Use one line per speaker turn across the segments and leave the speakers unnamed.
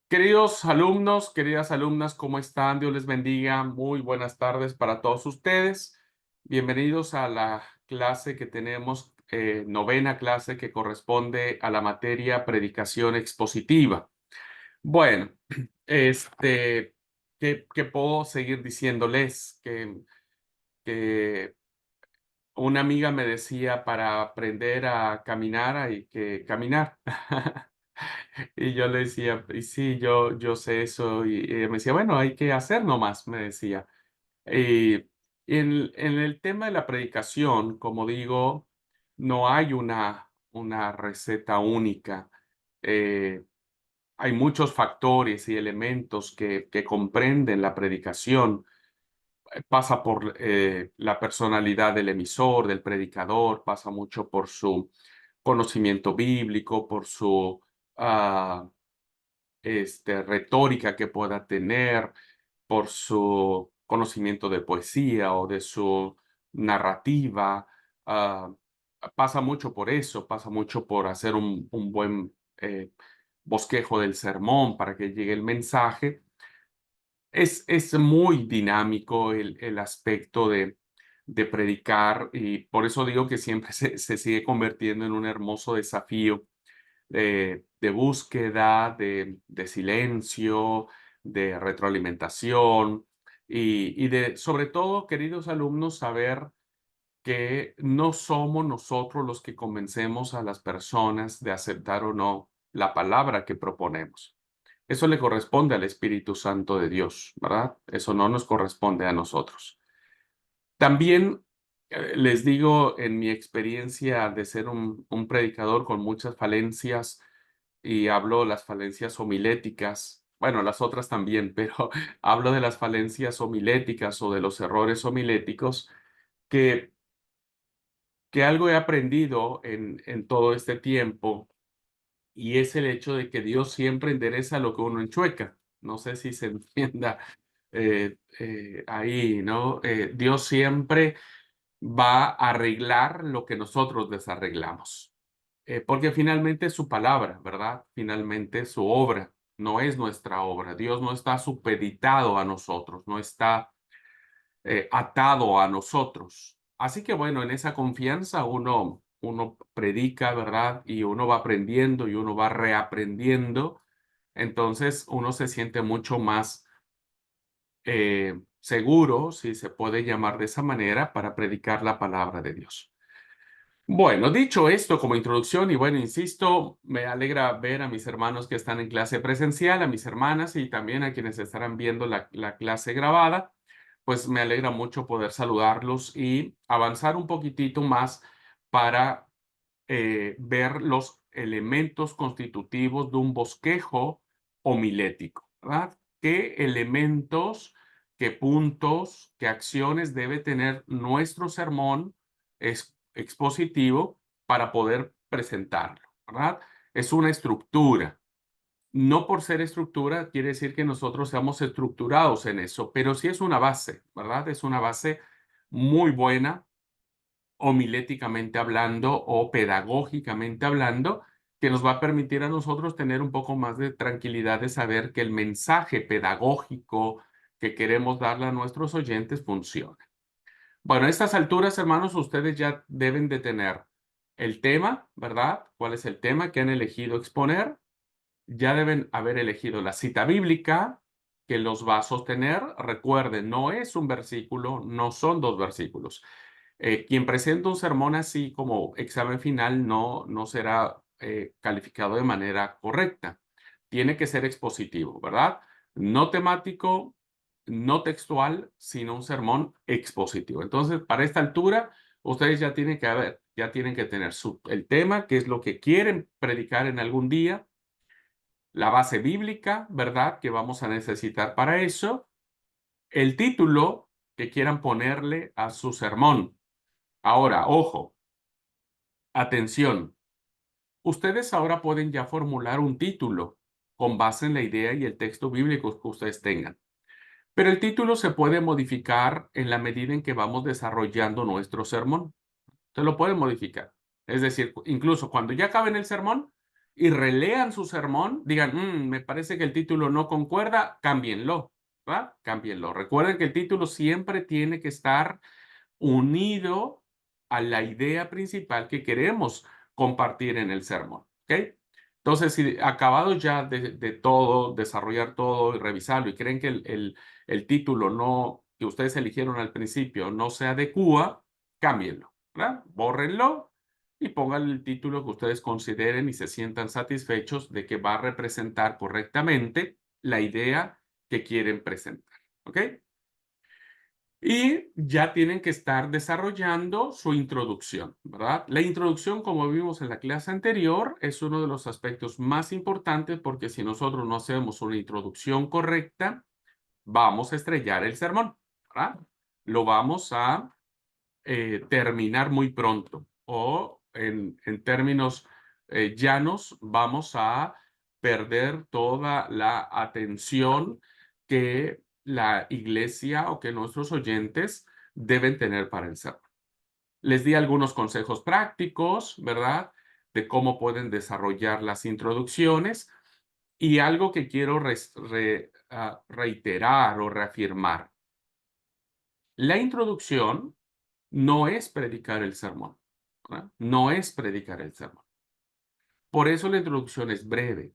Queridos alumnos, queridas alumnas, ¿cómo están? Dios les bendiga. Muy buenas tardes para todos ustedes. Bienvenidos a la clase que tenemos, novena clase que corresponde a la materia predicación expositiva. Bueno, este, ¿qué puedo seguir diciéndoles? Que una amiga me decía para aprender a caminar hay que caminar. Y yo le decía, y sí, yo sé eso. Y ella me decía, bueno, hay que hacer nomás, me decía. Y en el tema de la predicación, como digo, no hay una receta única. Eh, Hay muchos factores y elementos que comprenden la predicación. Pasa por la personalidad del emisor, del predicador, pasa mucho por su conocimiento bíblico, por su ah, retórica que pueda tener, por su conocimiento de poesía o de su narrativa. ah, Pasa mucho por eso, pasa mucho por hacer un buen bosquejo del sermón para que llegue el mensaje. Es muy dinámico el aspecto de predicar y por eso digo que siempre se sigue convirtiendo en un hermoso desafío de búsqueda, de silencio, de retroalimentación y de, sobre todo, queridos alumnos, saber que no somos nosotros los que convencemos a las personas de aceptar o no la palabra que proponemos. Eso le corresponde al Espíritu Santo de Dios, ¿verdad? Eso no nos corresponde a nosotros. También les digo, en mi experiencia de ser un predicador con muchas falencias, y hablo las falencias homiléticas, bueno, las otras también, pero hablo de las falencias homiléticas o de los errores homiléticos, que, que algo he aprendido en todo este tiempo, y es el hecho de que Dios siempre endereza lo que uno enchueca. No sé si se entienda ahí, ¿no? Dios siempre va a arreglar lo que nosotros desarreglamos. Porque finalmente es su palabra, ¿verdad? Finalmente es su obra, no es nuestra obra. Dios no está supeditado a nosotros, no está atado a nosotros. Así que bueno, en esa confianza uno predica, ¿verdad? Y uno va aprendiendo y uno va reaprendiendo. Entonces uno se siente mucho más seguro, si se puede llamar de esa manera, para predicar la palabra de Dios. Bueno, dicho esto como introducción, y bueno, insisto, me alegra ver a mis hermanos que están en clase presencial, a mis hermanas y también a quienes estarán viendo la clase grabada, pues me alegra mucho poder saludarlos y avanzar un poquitito más para ver los elementos constitutivos de un bosquejo homilético, ¿verdad? ¿Qué elementos, qué puntos, qué acciones debe tener nuestro sermón expositivo para poder presentarlo, ¿verdad? Es una estructura. No por ser estructura quiere decir que nosotros seamos estructurados en eso, pero sí es una base, ¿verdad? Es una base muy buena homiléticamente hablando o pedagógicamente hablando, que nos va a permitir a nosotros tener un poco más de tranquilidad de saber que el mensaje pedagógico que queremos darle a nuestros oyentes funciona. Bueno, a estas alturas, hermanos, ustedes ya deben de tener el tema, ¿verdad? ¿Cuál es el tema que han elegido exponer? Ya deben haber elegido la cita bíblica que los va a sostener. Recuerden, no es un versículo, no son dos versículos. Quien presenta un sermón así como examen final no será calificado de manera correcta. Tiene que ser expositivo, ¿verdad? No temático, no textual, sino un sermón expositivo. Entonces, para esta altura, ustedes ya tienen que tener el tema, que es lo que quieren predicar en algún día, la base bíblica, ¿verdad? Que vamos a necesitar para eso, el título que quieran ponerle a su sermón. Ahora, ojo, atención, ustedes ahora pueden ya formular un título con base en la idea y el texto bíblico que ustedes tengan. Pero el título se puede modificar en la medida en que vamos desarrollando nuestro sermón. Se lo pueden modificar. Es decir, incluso cuando ya acaben el sermón, y relean su sermón, digan, me parece que el título no concuerda, cámbienlo, ¿verdad? Cámbienlo. Recuerden que el título siempre tiene que estar unido a la idea principal que queremos compartir en el sermón, ¿ok? Entonces, si acabado ya de todo, desarrollar todo y revisarlo y creen que el título no, que ustedes eligieron al principio no se adecúa, cámbienlo, ¿verdad? Bórrenlo y pongan el título que ustedes consideren y se sientan satisfechos de que va a representar correctamente la idea que quieren presentar, ¿ok? Y ya tienen que estar desarrollando su introducción, ¿verdad? La introducción, como vimos en la clase anterior, es uno de los aspectos más importantes porque si nosotros no hacemos una introducción correcta, vamos a estrellar el sermón, ¿verdad? Lo vamos a terminar muy pronto o en términos llanos, vamos a perder toda la atención que la iglesia o que nuestros oyentes deben tener para el sermón. Les di algunos consejos prácticos, ¿verdad? De cómo pueden desarrollar las introducciones y algo que quiero reiterar o reafirmar. La introducción no es predicar el sermón, ¿verdad? No es predicar el sermón. Por eso la introducción es breve,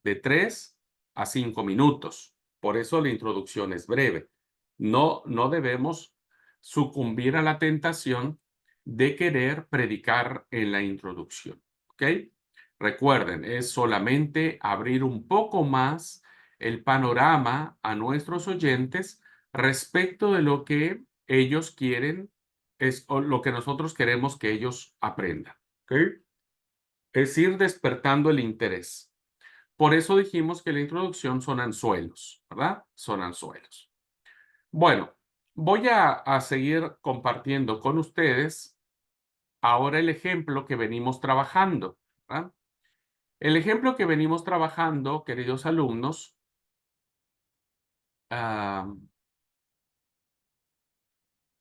de 3 a 5 minutos. Por eso la introducción es breve. No debemos sucumbir a la tentación de querer predicar en la introducción, ¿ok? Recuerden, es solamente abrir un poco más el panorama a nuestros oyentes respecto de lo que ellos quieren, es o lo que nosotros queremos que ellos aprendan, ¿ok? Es ir despertando el interés. Por eso dijimos que la introducción son anzuelos, ¿verdad? Son anzuelos. Bueno, voy a seguir compartiendo con ustedes ahora el ejemplo que venimos trabajando, ¿verdad? El ejemplo que venimos trabajando, queridos alumnos, ah,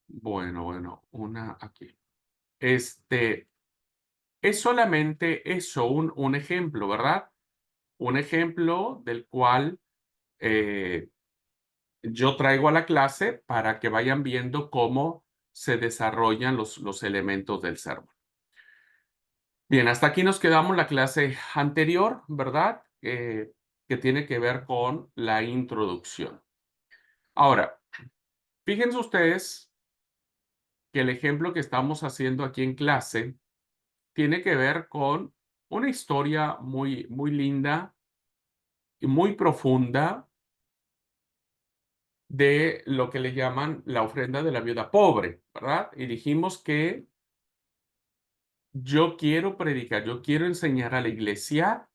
bueno, una aquí. Este es solamente eso, un ejemplo, ¿verdad? Un ejemplo del cual eh, yo traigo a la clase para que vayan viendo cómo se desarrollan los elementos del sermón. Bien, hasta aquí nos quedamos la clase anterior, ¿verdad? Que tiene que ver con la introducción. Ahora, fíjense ustedes que el ejemplo que estamos haciendo aquí en clase tiene que ver con una historia muy linda y muy profunda de lo que le llaman la ofrenda de la viuda pobre, ¿verdad? Y dijimos que yo quiero predicar, yo quiero enseñar a la iglesia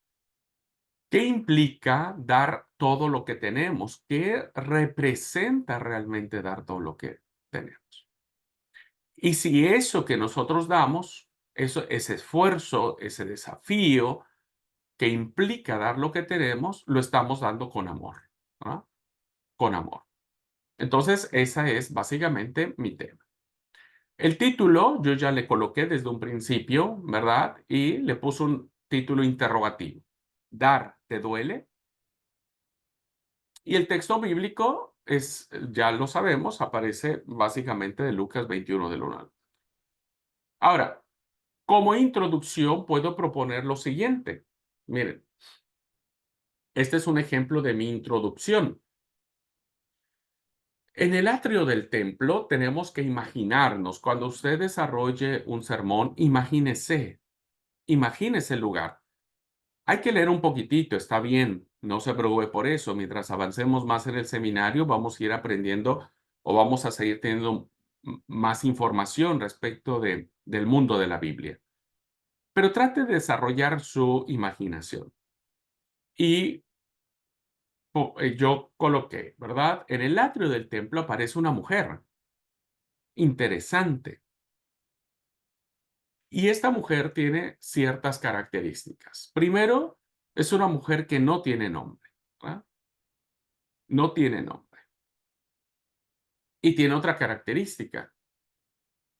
qué implica dar todo lo que tenemos, qué representa realmente dar todo lo que tenemos. Y si eso que nosotros damos, ese esfuerzo, ese desafío que implica dar lo que tenemos, lo estamos dando con amor, ¿verdad? Con amor. Entonces, esa es básicamente mi tema. El título yo ya le coloqué desde un principio, ¿verdad? Y le puse un título interrogativo. ¿Dar te duele? Y el texto bíblico es, ya lo sabemos, aparece básicamente de Lucas 21 del 1 al. Ahora, como introducción puedo proponer lo siguiente. Miren, este es un ejemplo de mi introducción. En el atrio del templo tenemos que imaginarnos, cuando usted desarrolle un sermón, imagínese el lugar. Hay que leer un poquitito, está bien, no se preocupe por eso. Mientras avancemos más en el seminario, vamos a ir aprendiendo o vamos a seguir teniendo más información respecto del mundo de la Biblia. Pero trate de desarrollar su imaginación. Y yo coloqué, ¿verdad? En el atrio del templo aparece una mujer interesante. Y esta mujer tiene ciertas características. Primero, es una mujer que no tiene nombre, ¿verdad? No tiene nombre. Y tiene otra característica,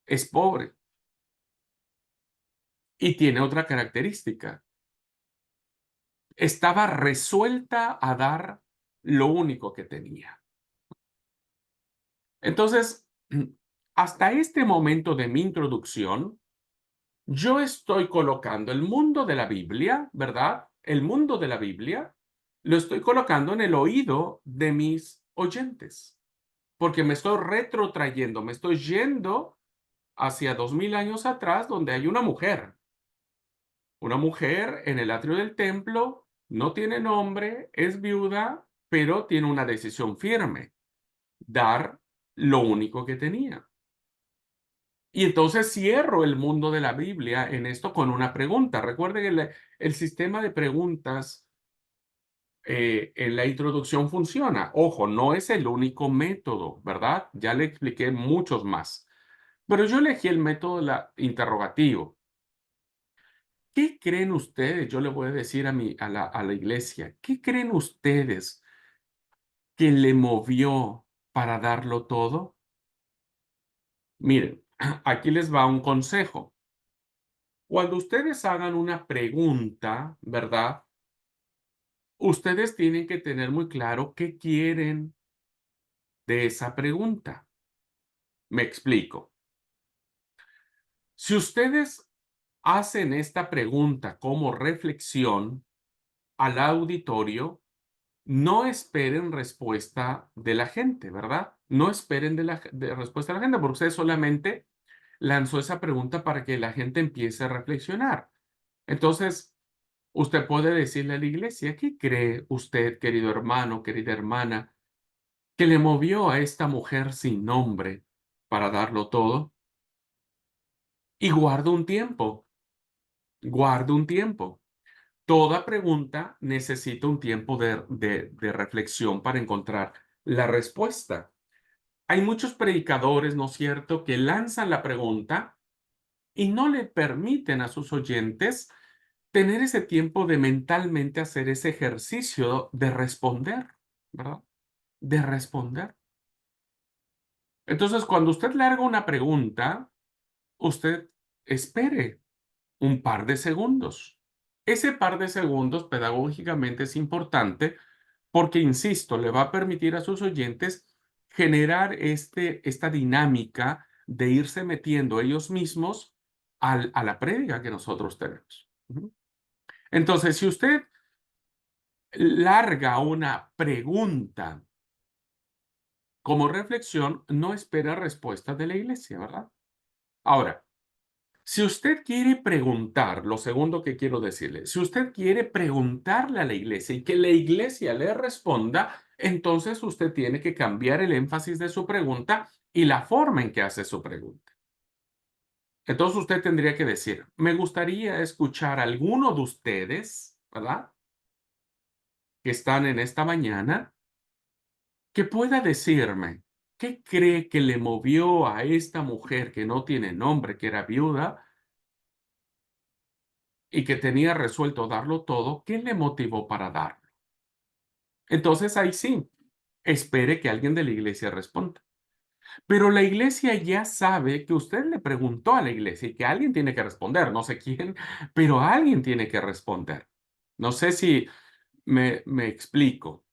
es pobre. Y tiene otra característica, estaba resuelta a dar lo único que tenía. Entonces, hasta este momento de mi introducción, yo estoy colocando el mundo de la Biblia, ¿verdad? El mundo de la Biblia lo estoy colocando en el oído de mis oyentes, porque me estoy retrotrayendo, me estoy yendo hacia 2000 años atrás, donde hay una mujer en el atrio del templo, no tiene nombre, es viuda, pero tiene una decisión firme: dar lo único que tenía. Y entonces cierro el mundo de la Biblia en esto con una pregunta. Recuerden que el sistema de preguntas en la introducción funciona. Ojo, no es el único método, ¿verdad? Ya le expliqué muchos más. Pero yo elegí el método interrogativo. ¿Qué creen ustedes? Yo le voy a decir a la iglesia, ¿qué creen ustedes que le movió para darlo todo? Miren, aquí les va un consejo. Cuando ustedes hagan una pregunta, ¿verdad? Ustedes tienen que tener muy claro qué quieren de esa pregunta. Me explico. Si ustedes hacen esta pregunta como reflexión al auditorio, no esperen respuesta de la gente, ¿verdad? No esperen de respuesta de la gente, porque usted solamente lanzó esa pregunta para que la gente empiece a reflexionar. Entonces, usted puede decirle a la iglesia: ¿qué cree usted, querido hermano, querida hermana, que le movió a esta mujer sin nombre para darlo todo? Y guarda un tiempo, guarda un tiempo. Toda pregunta necesita un tiempo de reflexión para encontrar la respuesta. Hay muchos predicadores, ¿no es cierto?, que lanzan la pregunta y no le permiten a sus oyentes tener ese tiempo de mentalmente hacer ese ejercicio de responder, ¿verdad? De responder. Entonces, cuando usted larga una pregunta, usted espere un par de segundos. Ese par de segundos pedagógicamente es importante porque, insisto, le va a permitir a sus oyentes generar esta dinámica de irse metiendo ellos mismos a la prédica que nosotros tenemos. Ujú. Entonces, si usted larga una pregunta como reflexión, no espera respuesta de la iglesia, ¿verdad? Ahora, si usted quiere preguntar, lo segundo que quiero decirle, si usted quiere preguntarle a la iglesia y que la iglesia le responda, entonces usted tiene que cambiar el énfasis de su pregunta y la forma en que hace su pregunta. Entonces usted tendría que decir: me gustaría escuchar a alguno de ustedes, ¿verdad?, que están en esta mañana, que pueda decirme qué cree que le movió a esta mujer que no tiene nombre, que era viuda y que tenía resuelto darlo todo. ¿Qué le motivó para darlo? Entonces ahí sí, espere que alguien de la iglesia responda. Pero la iglesia ya sabe que usted le preguntó a la iglesia y que alguien tiene que responder. No sé quién, pero alguien tiene que responder. No sé si me explico.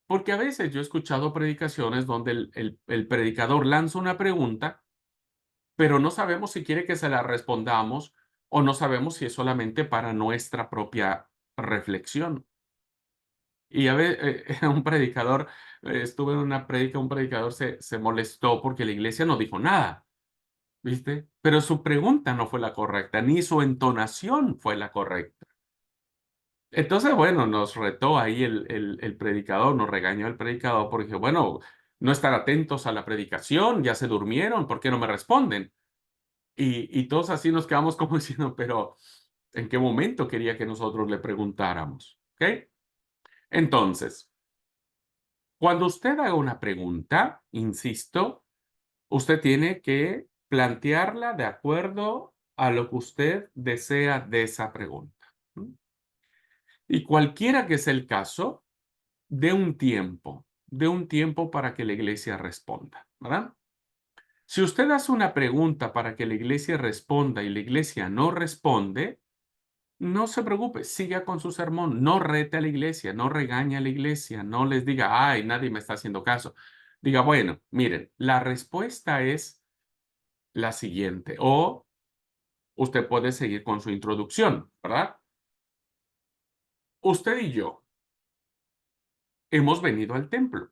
Porque a veces yo he escuchado predicaciones donde el predicador lanza una pregunta, pero no sabemos si quiere que se la respondamos o no sabemos si es solamente para nuestra propia reflexión. Y un predicador, estuve en una prédica, un predicador se molestó porque la iglesia no dijo nada, ¿viste? Pero su pregunta no fue la correcta, ni su entonación fue la correcta. Entonces, bueno, nos retó ahí el predicador, nos regañó el predicador porque, bueno, no están atentos a la predicación, ya se durmieron, ¿por qué no me responden? Y todos así nos quedamos como diciendo: pero ¿en qué momento quería que nosotros le preguntáramos? ¿Ok? Entonces, cuando usted haga una pregunta, insisto, usted tiene que plantearla de acuerdo a lo que usted desea de esa pregunta. ¿Mm? Y cualquiera que sea el caso, de un tiempo para que la iglesia responda, ¿verdad? Si usted hace una pregunta para que la iglesia responda y la iglesia no responde, No se preocupe, siga con su sermón, no rete a la iglesia, no regañe a la iglesia, no les diga, ay, nadie me está haciendo caso. Diga, bueno, miren, la respuesta es la siguiente, o usted puede seguir con su introducción, ¿verdad? Usted y yo hemos venido al templo,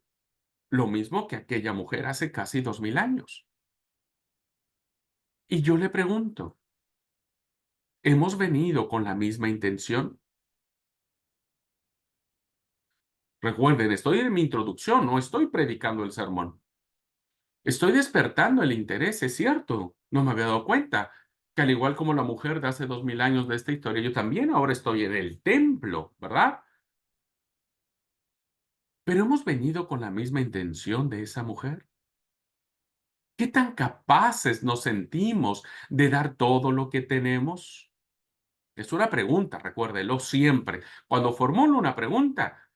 lo mismo que aquella mujer hace casi 2000 años. Y yo le pregunto, ¿hemos venido con la misma intención? Recuerden, estoy en mi introducción, no estoy predicando el sermón. Estoy despertando el interés, es cierto. No me había dado cuenta que al igual como la mujer de hace 2000 años de esta historia, yo también ahora estoy en el templo, ¿verdad? Pero hemos venido con la misma intención de esa mujer. ¿Qué tan capaces nos sentimos de dar todo lo que tenemos? Es una pregunta, recuérdelo siempre. Cuando formule una pregunta,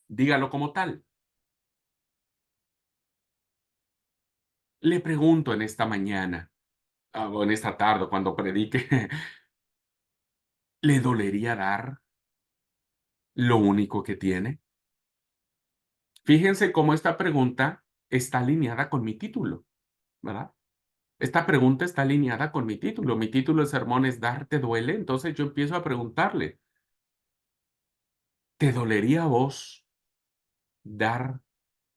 dígalo como tal. Le pregunto en esta mañana, o en esta tarde, cuando predique, ¿le dolería dar lo único que tiene? Fíjense cómo esta pregunta está alineada con mi título, ¿verdad? Esta pregunta está alineada con mi título. Mi título del sermón es ¿Dar te duele? Entonces yo empiezo a preguntarle, ¿te dolería a vos dar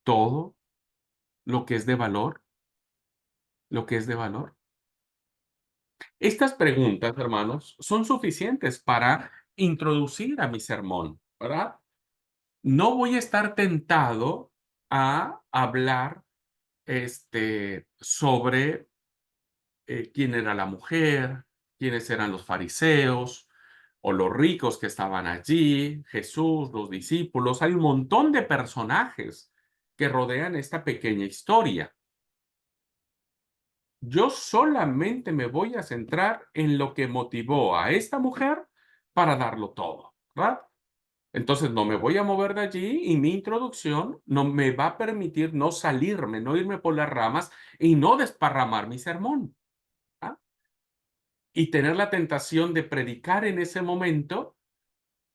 todo lo que es de valor? ¿Lo que es de valor? Estas preguntas, hermanos, son suficientes para introducir a mi sermón, ¿verdad? No voy a estar tentado a hablar sobre quién era la mujer, quiénes eran los fariseos o los ricos que estaban allí, Jesús, los discípulos. Hay un montón de personajes que rodean esta pequeña historia. Yo solamente me voy a centrar en lo que motivó a esta mujer para darlo todo, ¿verdad? Entonces no me voy a mover de allí y mi introducción no me va a permitir no salirme, no irme por las ramas y no desparramar mi sermón. ¿Ah? Y tener la tentación de predicar en ese momento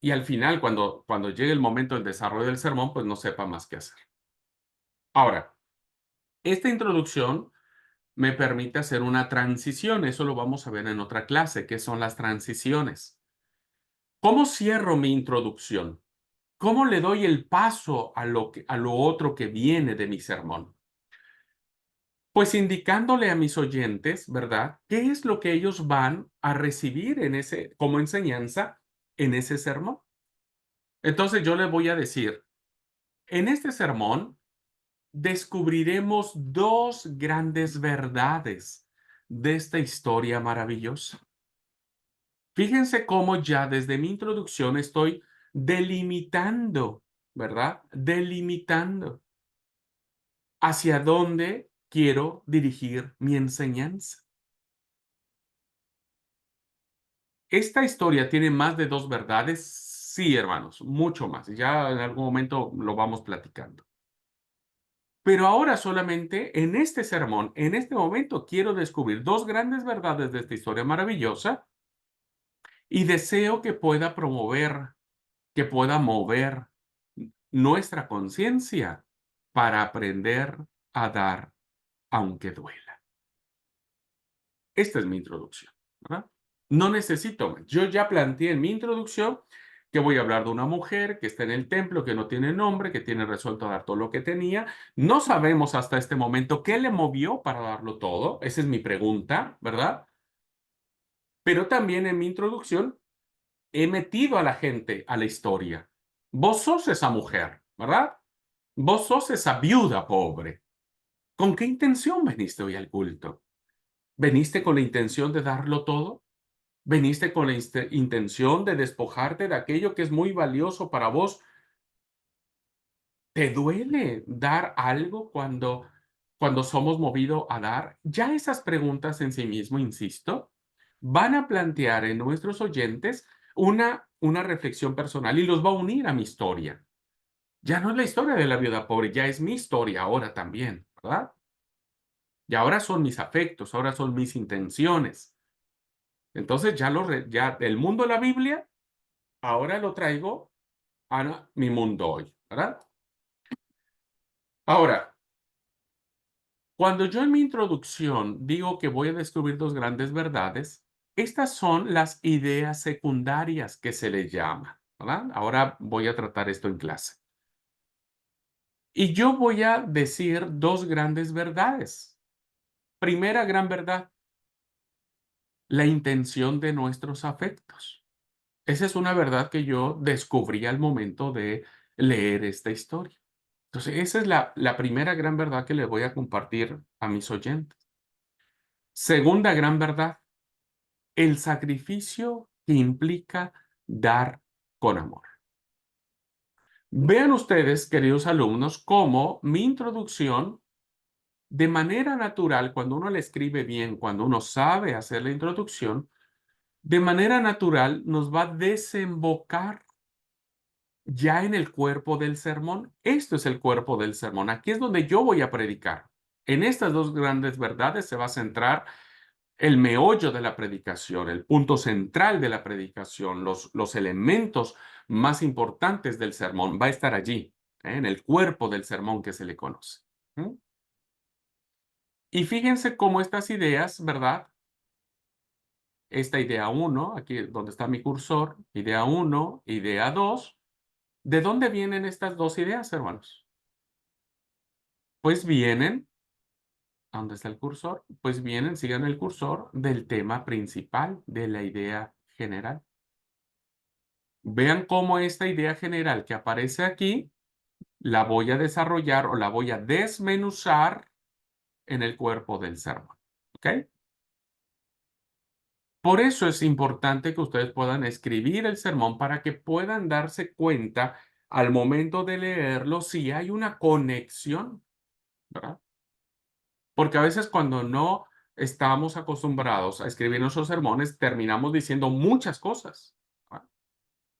y al final, cuando llegue el momento del desarrollo del sermón, pues no sepa más qué hacer. Ahora, esta introducción me permite hacer una transición, eso lo vamos a ver en otra clase, que son las transiciones. ¿Cómo cierro mi introducción? ¿Cómo le doy el paso a lo otro que viene de mi sermón? Pues indicándole a mis oyentes, ¿verdad? ¿Qué es lo que ellos van a recibir como enseñanza en ese sermón? Entonces yo les voy a decir, en este sermón descubriremos dos grandes verdades de esta historia maravillosa. Fíjense cómo ya desde mi introducción estoy delimitando, ¿verdad? Delimitando hacia dónde quiero dirigir mi enseñanza. ¿Esta historia tiene más de dos verdades? Sí, hermanos, mucho más. Ya en algún momento lo vamos platicando. Pero ahora solamente en este sermón, en este momento, quiero descubrir dos grandes verdades de esta historia maravillosa y deseo que pueda promover, que pueda mover nuestra conciencia para aprender a dar aunque duela. Esta es mi introducción, ¿verdad? No necesito más. Yo ya planteé en mi introducción que voy a hablar de una mujer que está en el templo, que no tiene nombre, que tiene resuelto dar todo lo que tenía. No sabemos hasta este momento qué le movió para darlo todo. Esa es mi pregunta, ¿verdad? Pero también en mi introducción he metido a la gente a la historia. Vos sos esa mujer, ¿verdad? Vos sos esa viuda pobre. ¿Con qué intención veniste hoy al culto? ¿Veniste con la intención de darlo todo? ¿Veniste con la intención de despojarte de aquello que es muy valioso para vos? ¿Te duele dar algo cuando somos movidos a dar? Ya esas preguntas en sí mismo, insisto, van a plantear en nuestros oyentes una reflexión personal y los va a unir a mi historia. Ya no es la historia de la viuda pobre, ya es mi historia ahora también, ¿verdad? Y ahora son mis afectos, ahora son mis intenciones. Entonces ya el mundo de la Biblia, ahora lo traigo a mi mundo hoy, ¿verdad? Ahora, cuando yo en mi introducción digo que voy a descubrir dos grandes verdades, estas son las ideas secundarias que se le llama, ¿verdad? Ahora voy a tratar esto en clase. Y yo voy a decir dos grandes verdades. Primera gran verdad, la intención de nuestros afectos. Esa es una verdad que yo descubrí al momento de leer esta historia. Entonces, esa es la primera gran verdad que le voy a compartir a mis oyentes. Segunda gran verdad, el sacrificio que implica dar con amor. Vean ustedes, queridos alumnos, cómo mi introducción, de manera natural, cuando uno la escribe bien, cuando uno sabe hacer la introducción, de manera natural nos va a desembocar ya en el cuerpo del sermón. Esto es el cuerpo del sermón. Aquí es donde yo voy a predicar. En estas dos grandes verdades se va a centrar el meollo de la predicación, el punto central de la predicación, los elementos más importantes del sermón. Va a estar allí, en el cuerpo del sermón que se le conoce. ¿Mm? Y fíjense cómo estas ideas, ¿verdad? Esta idea uno, aquí donde está mi cursor, idea uno, idea 2. ¿De dónde vienen estas dos ideas, hermanos? Pues vienen, ¿a dónde está el cursor? Pues vienen, sigan el cursor del tema principal, de la idea general. Vean cómo esta idea general que aparece aquí, la voy a desarrollar o la voy a desmenuzar en el cuerpo del sermón. ¿Ok? Por eso es importante que ustedes puedan escribir el sermón para que puedan darse cuenta al momento de leerlo si hay una conexión, ¿verdad? Porque a veces cuando no estamos acostumbrados a escribir nuestros sermones, terminamos diciendo muchas cosas, ¿verdad?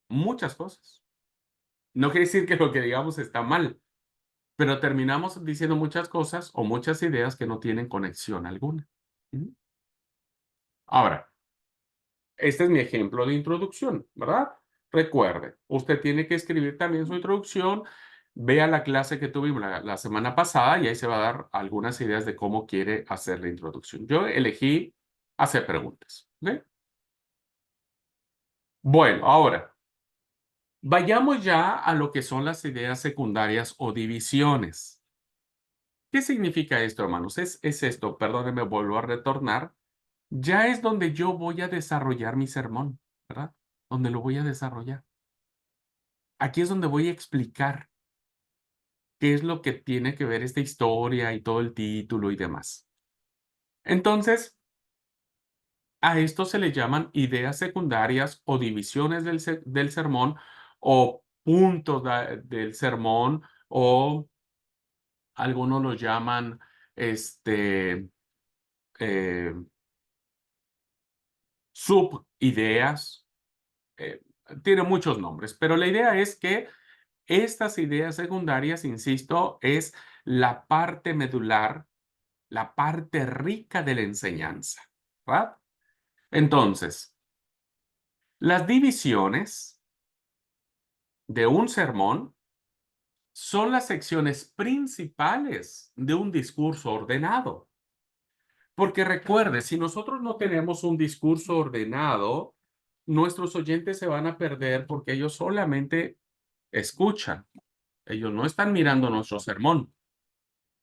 Muchas cosas. No quiere decir que lo que digamos está mal, pero terminamos diciendo muchas cosas o muchas ideas que no tienen conexión alguna. ¿Mm? Ahora, este es mi ejemplo de introducción, ¿verdad? Recuerde, usted tiene que escribir también su introducción. Vea la clase que tuvimos la semana pasada y ahí se va a dar algunas ideas de cómo quiere hacer la introducción. Yo elegí hacer preguntas. ¿Ok? Bueno, ahora, vayamos ya a lo que son las ideas secundarias o divisiones. ¿Qué significa esto, hermanos? Es esto, perdónenme, vuelvo a retornar. Ya es donde yo voy a desarrollar mi sermón, ¿verdad? Donde lo voy a desarrollar. Aquí es donde voy a explicar qué es lo que tiene que ver esta historia y todo el título y demás. Entonces, a esto se le llaman ideas secundarias o divisiones del sermón o puntos del sermón o algunos lo llaman eh, subideas. eh, Tiene muchos nombres, pero la idea es que estas ideas secundarias, insisto, es la parte medular, la parte rica de la enseñanza, ¿verdad? Entonces, las divisiones de un sermón son las secciones principales de un discurso ordenado. Porque recuerde, si nosotros no tenemos un discurso ordenado, nuestros oyentes se van a perder porque ellos solamente escuchan. Ellos no están mirando nuestro sermón.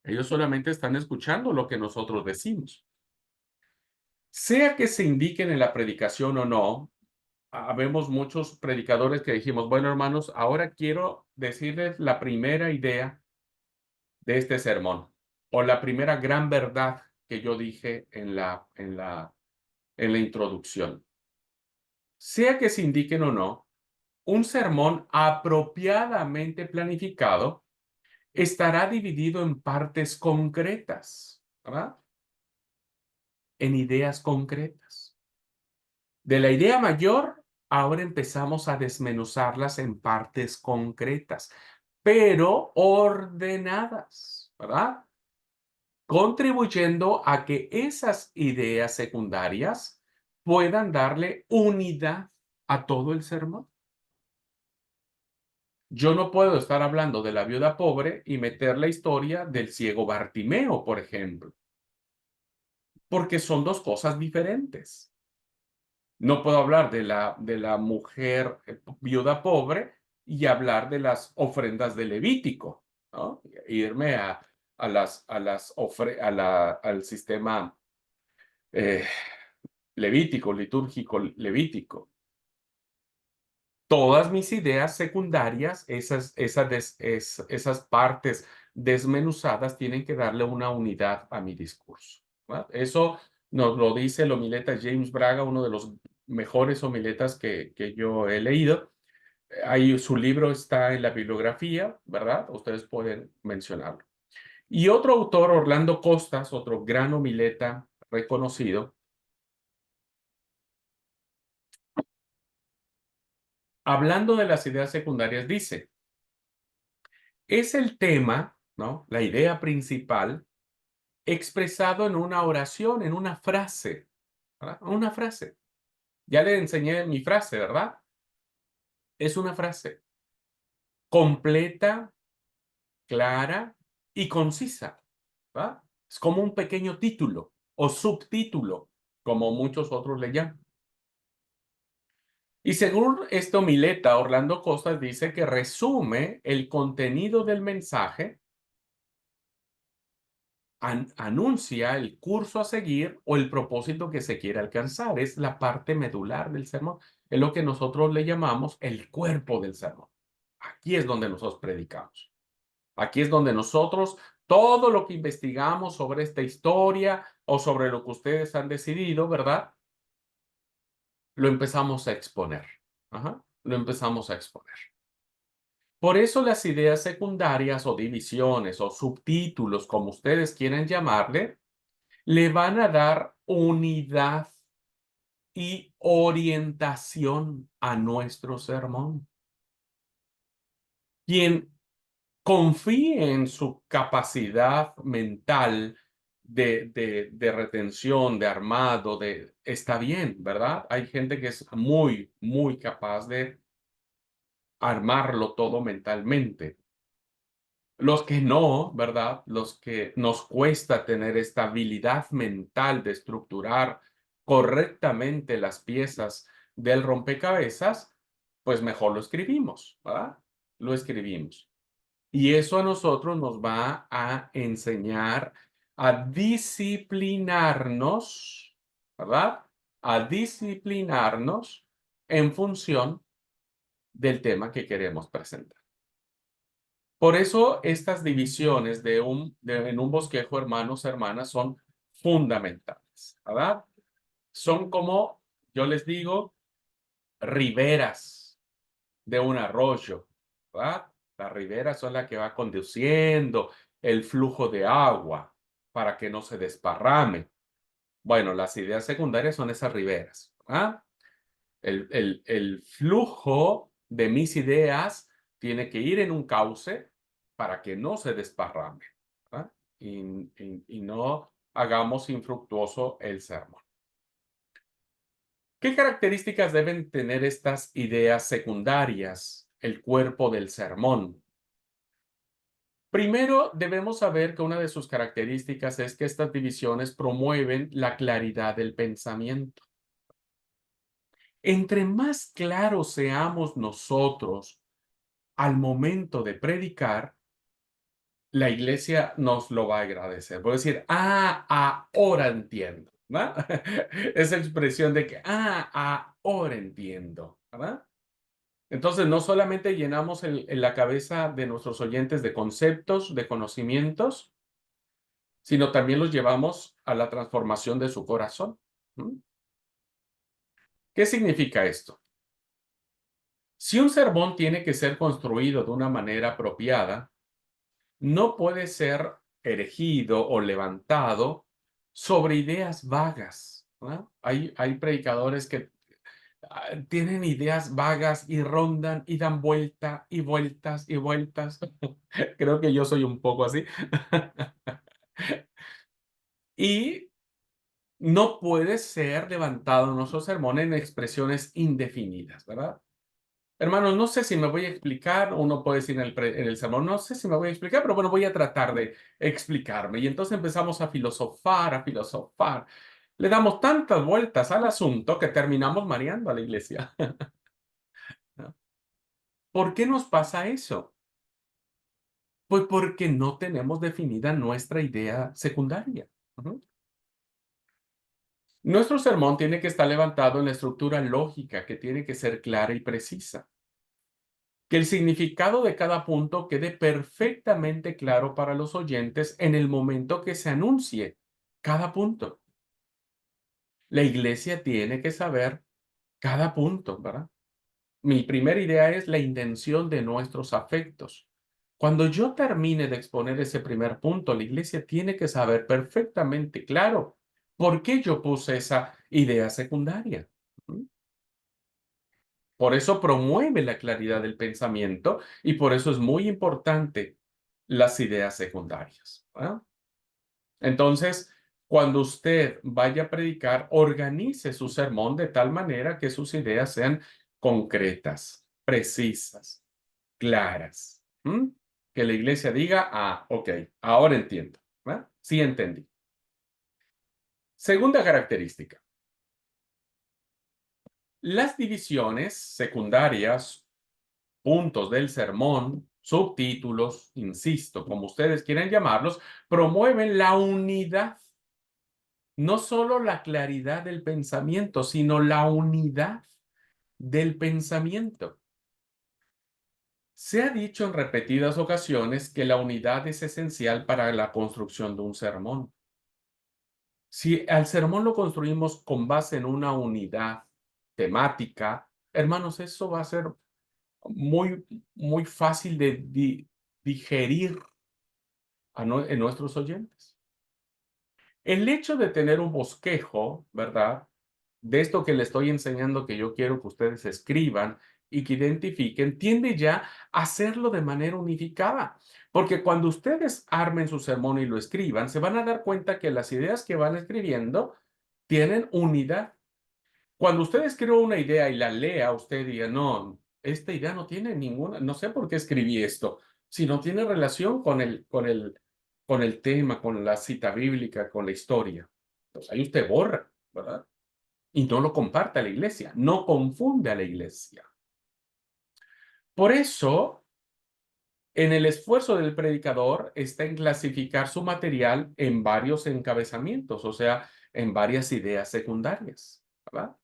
Ellos solamente están escuchando lo que nosotros decimos. Sea que se indiquen en la predicación o no, habemos muchos predicadores que dijimos, bueno, hermanos, ahora quiero decirles la primera idea de este sermón o la primera gran verdad que yo dije en la introducción. Sea que se indiquen o no, un sermón apropiadamente planificado estará dividido en partes concretas, ¿verdad? En ideas concretas. De la idea mayor, ahora empezamos a desmenuzarlas en partes concretas, pero ordenadas, ¿verdad? Contribuyendo a que esas ideas secundarias puedan darle unidad a todo el sermón. Yo no puedo estar hablando de la viuda pobre y meter la historia del ciego Bartimeo, por ejemplo, porque son dos cosas diferentes. No puedo hablar de la mujer viuda pobre y hablar de las ofrendas de Levítico, ¿no? Irme al sistema eh, levítico, litúrgico levítico. Todas mis ideas secundarias, esas partes desmenuzadas, tienen que darle una unidad a mi discurso, ¿verdad? Eso nos lo dice el homileta James Braga, uno de los mejores homiletas que yo he leído. Ahí su libro está en la bibliografía, ¿verdad? Ustedes pueden mencionarlo. Y otro autor, Orlando Costas, otro gran homileta reconocido, hablando de las ideas secundarias, dice: es el tema, ¿no? La idea principal expresado en una oración, en una frase, ¿verdad? Una frase. Ya le enseñé mi frase, ¿verdad? Es una frase completa, clara y concisa, ¿verdad? Es como un pequeño título o subtítulo, como muchos otros le llaman. Y según este homileta, Orlando Costas dice que resume el contenido del mensaje, anuncia el curso a seguir o el propósito que se quiere alcanzar. Es la parte medular del sermón. Es lo que nosotros le llamamos el cuerpo del sermón. Aquí es donde nosotros predicamos. Aquí es donde nosotros, todo lo que investigamos sobre esta historia o sobre lo que ustedes han decidido, ¿verdad? Lo empezamos a exponer. Ajá, lo empezamos a exponer. Por eso las ideas secundarias o divisiones o subtítulos, como ustedes quieran llamarle, le van a dar unidad y orientación a nuestro sermón. Quien confíe en su capacidad mental de retención, de armado, está bien, ¿verdad? Hay gente que es muy, muy capaz de armarlo todo mentalmente. Los que no, ¿verdad? Los que nos cuesta tener esta habilidad mental de estructurar correctamente las piezas del rompecabezas, pues mejor lo escribimos, ¿verdad? Lo escribimos. Y eso a nosotros nos va a enseñar a disciplinarnos, ¿verdad? A disciplinarnos en función del tema que queremos presentar. Por eso estas divisiones en un bosquejo, hermanos, hermanas, son fundamentales, ¿verdad? Son como, yo les digo, riberas de un arroyo, ¿verdad? Las riberas son las que va conduciendo el flujo de agua para que no se desparrame. Bueno, las ideas secundarias son esas riberas, ¿verdad? El flujo de mis ideas tiene que ir en un cauce para que no se desparrame, ¿verdad? Y no hagamos infructuoso el sermón. ¿Qué características deben tener estas ideas secundarias, el cuerpo del sermón? Primero, debemos saber que una de sus características es que estas divisiones promueven la claridad del pensamiento. Entre más claros seamos nosotros al momento de predicar, la iglesia nos lo va a agradecer. Voy a decir, ahora entiendo, ¿no? Esa expresión de que, ahora entiendo, ¿verdad? Entonces, no solamente llenamos en la cabeza de nuestros oyentes de conceptos, de conocimientos, sino también los llevamos a la transformación de su corazón. ¿Mm? ¿Qué significa esto? Si un sermón tiene que ser construido de una manera apropiada, no puede ser erigido o levantado sobre ideas vagas, ¿no? Hay predicadores que tienen ideas vagas y rondan y dan vuelta y vueltas y vueltas. Creo que yo soy un poco así. Y no puede ser levantado nuestro sermón en expresiones indefinidas, ¿verdad? Hermanos, no sé si me voy a explicar, uno puede decir en el sermón, no sé si me voy a explicar, pero bueno, voy a tratar de explicarme. Y entonces empezamos a filosofar, a filosofar. Le damos tantas vueltas al asunto que terminamos mareando a la iglesia. ¿No? ¿Por qué nos pasa eso? Pues porque no tenemos definida nuestra idea secundaria. Ujú. Nuestro sermón tiene que estar levantado en la estructura lógica, que tiene que ser clara y precisa. Que el significado de cada punto quede perfectamente claro para los oyentes en el momento que se anuncie cada punto. La iglesia tiene que saber cada punto, ¿verdad? Mi primera idea es la intención de nuestros afectos. Cuando yo termine de exponer ese primer punto, la iglesia tiene que saber perfectamente claro por qué yo puse esa idea secundaria. ¿Mm? Por eso promueve la claridad del pensamiento y por eso es muy importante las ideas secundarias, ¿verdad? Entonces, cuando usted vaya a predicar, organice su sermón de tal manera que sus ideas sean concretas, precisas, claras. ¿Mm? Que la iglesia diga, ah, ok, ahora entiendo. ¿Verdad? Sí entendí. Segunda característica. Las divisiones secundarias, puntos del sermón, subtítulos, insisto, como ustedes quieran llamarlos, promueven la unidad. No solo la claridad del pensamiento, sino la unidad del pensamiento. Se ha dicho en repetidas ocasiones que la unidad es esencial para la construcción de un sermón. Si al sermón lo construimos con base en una unidad temática, hermanos, eso va a ser muy, muy fácil de digerir en nuestros oyentes. El hecho de tener un bosquejo, ¿verdad? De esto que le estoy enseñando que yo quiero que ustedes escriban y que identifiquen, tiende ya a hacerlo de manera unificada. Porque cuando ustedes armen su sermón y lo escriban, se van a dar cuenta que las ideas que van escribiendo tienen unidad. Cuando usted escriba una idea y la lea, usted diga, no, esta idea no tiene ninguna, no sé por qué escribí esto, si no tiene relación con el tema, con la cita bíblica, con la historia. Entonces ahí usted borra, ¿verdad? Y no lo comparte a la iglesia, no confunde a la iglesia. Por eso, en el esfuerzo del predicador está en clasificar su material en varios encabezamientos, o sea, en varias ideas secundarias, ¿verdad?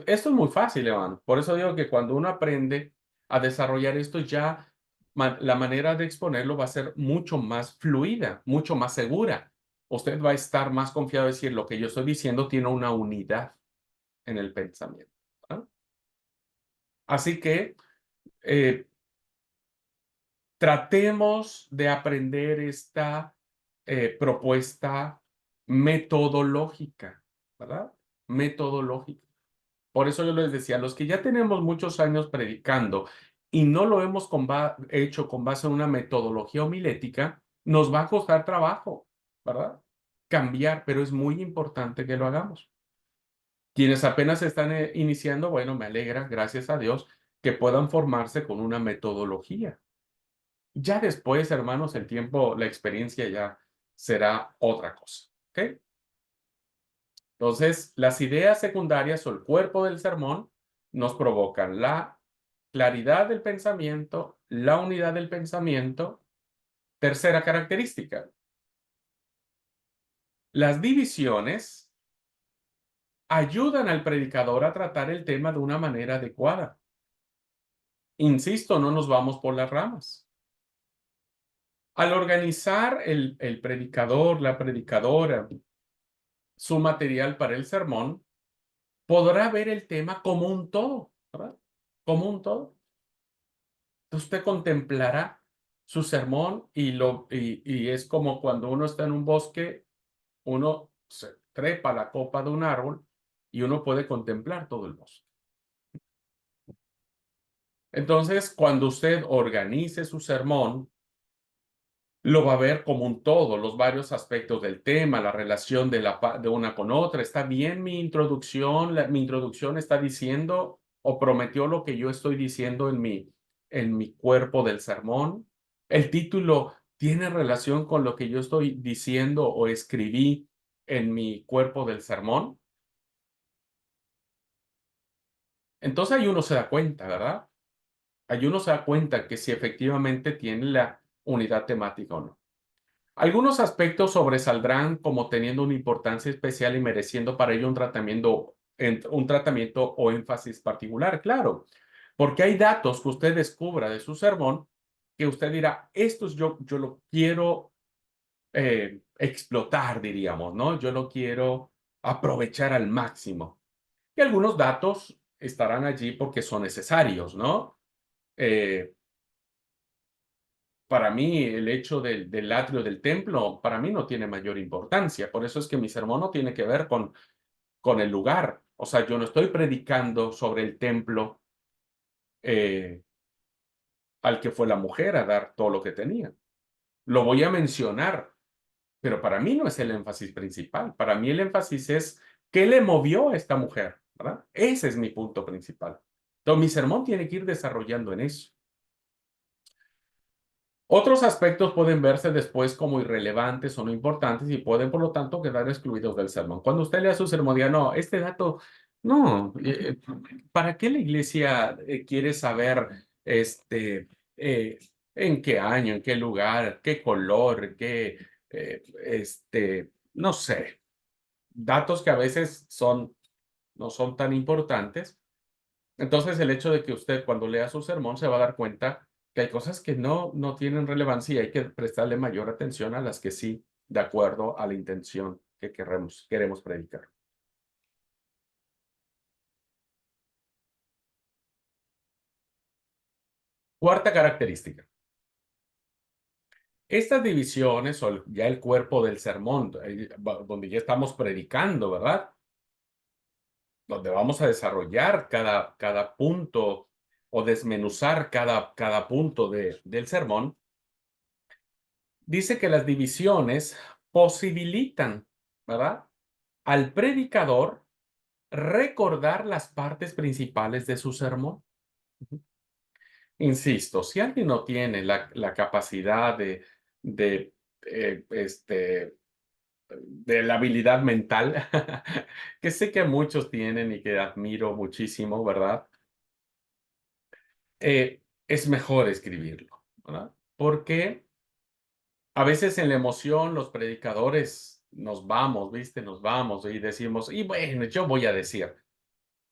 Esto es muy fácil, Evan. Por eso digo que cuando uno aprende a desarrollar esto, ya la manera de exponerlo va a ser mucho más fluida, mucho más segura. Usted va a estar más confiado de decir lo que yo estoy diciendo tiene una unidad en el pensamiento. ¿Ah? Así que eh, tratemos de aprender esta propuesta metodológica, ¿verdad? Metodológica. Por eso yo les decía, los que ya tenemos muchos años predicando y no lo hemos hecho con base en una metodología homilética, nos va a costar trabajo, ¿verdad? Cambiar, pero es muy importante que lo hagamos. Quienes apenas están iniciando, bueno, me alegra, gracias a Dios, que puedan formarse con una metodología. Ya después, hermanos, el tiempo, la experiencia ya será otra cosa. ¿Ok? Entonces, las ideas secundarias o el cuerpo del sermón nos provocan la claridad del pensamiento, la unidad del pensamiento. Tercera característica, las divisiones ayudan al predicador a tratar el tema de una manera adecuada. Insisto, no nos vamos por las ramas. Al organizar el predicador, la predicadora, su material para el sermón, podrá ver el tema como un todo, ¿verdad? Como un todo. Usted contemplará su sermón y es como cuando uno está en un bosque, uno se trepa a la copa de un árbol y uno puede contemplar todo el bosque. Entonces, cuando usted organice su sermón, lo va a ver como un todo, los varios aspectos del tema, la relación de una con otra. ¿Está bien mi introducción? ¿Mi introducción está diciendo o prometió lo que yo estoy diciendo en mi cuerpo del sermón? ¿El título tiene relación con lo que yo estoy diciendo o escribí en mi cuerpo del sermón? Entonces ahí uno se da cuenta, ¿verdad? Ahí uno se da cuenta que si efectivamente tiene la unidad temática o no. Algunos aspectos sobresaldrán como teniendo una importancia especial y mereciendo para ello un tratamiento o énfasis particular, claro, porque hay datos que usted descubra de su sermón que usted dirá, estos yo lo quiero explotar, diríamos, ¿no? Yo lo quiero aprovechar al máximo. Y algunos datos estarán allí porque son necesarios, ¿no? Eh, para mí, el hecho del atrio del templo, para mí no tiene mayor importancia. Por eso es que mi sermón no tiene que ver con el lugar. O sea, yo no estoy predicando sobre el templo eh, al que fue la mujer a dar todo lo que tenía. Lo voy a mencionar, pero para mí no es el énfasis principal. Para mí el énfasis es qué le movió a esta mujer, ¿verdad? Ese es mi punto principal. Entonces, mi sermón tiene que ir desarrollando en eso. Otros aspectos pueden verse después como irrelevantes o no importantes y pueden, por lo tanto, quedar excluidos del sermón. Cuando usted lea su sermón, diga, no, este dato, no, ¿para qué la iglesia quiere saber eh, en qué año, en qué lugar, qué color, no sé, datos que a veces no son tan importantes? Entonces, el hecho de que usted cuando lea su sermón se va a dar cuenta que hay cosas que no tienen relevancia y hay que prestarle mayor atención a las que sí, de acuerdo a la intención que queremos predicar. Cuarta característica. Estas divisiones o ya el cuerpo del sermón, donde ya estamos predicando, ¿verdad? Donde vamos a desarrollar cada punto o desmenuzar cada punto del sermón. Dice que las divisiones posibilitan, ¿verdad? Al predicador recordar las partes principales de su sermón. Ujú. Insisto, si alguien no tiene la capacidad de, eh, este, de la habilidad mental, que sé que muchos tienen y que admiro muchísimo, ¿verdad? Es mejor escribirlo, ¿verdad? Porque a veces en la emoción los predicadores nos vamos, ¿viste? Nos vamos y decimos, y bueno, yo voy a decir.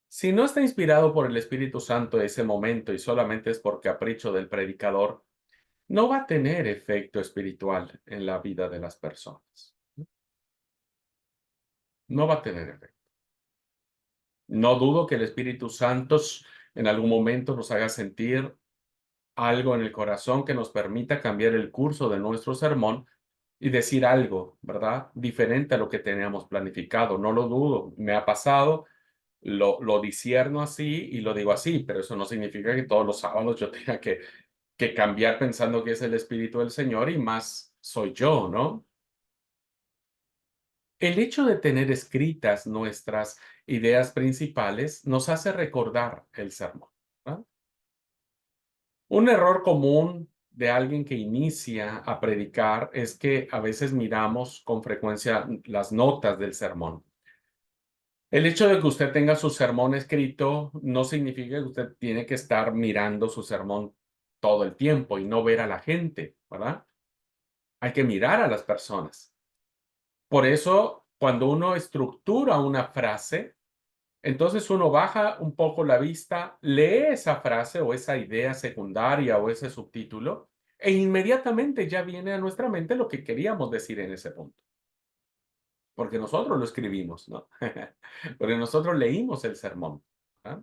Si no está inspirado por el Espíritu Santo ese momento y solamente es por capricho del predicador, no va a tener efecto espiritual en la vida de las personas. No va a tener efecto. No dudo que el Espíritu Santo en algún momento nos haga sentir algo en el corazón que nos permita cambiar el curso de nuestro sermón y decir algo, ¿verdad? Diferente a lo que teníamos planificado. No lo dudo, me ha pasado, lo discierno así y lo digo así, pero eso no significa que todos los sábados yo tenga que cambiar pensando que es el Espíritu del Señor y más soy yo, ¿no? El hecho de tener escritas nuestras ideas principales nos hace recordar el sermón, ¿verdad? Un error común de alguien que inicia a predicar es que a veces miramos con frecuencia las notas del sermón. El hecho de que usted tenga su sermón escrito no significa que usted tiene que estar mirando su sermón todo el tiempo y no ver a la gente, ¿verdad? Hay que mirar a las personas. Por eso, cuando uno estructura una frase, entonces uno baja un poco la vista, lee esa frase o esa idea secundaria o ese subtítulo e inmediatamente ya viene a nuestra mente lo que queríamos decir en ese punto, porque nosotros lo escribimos, ¿no? Porque nosotros leímos el sermón. ¿Ah?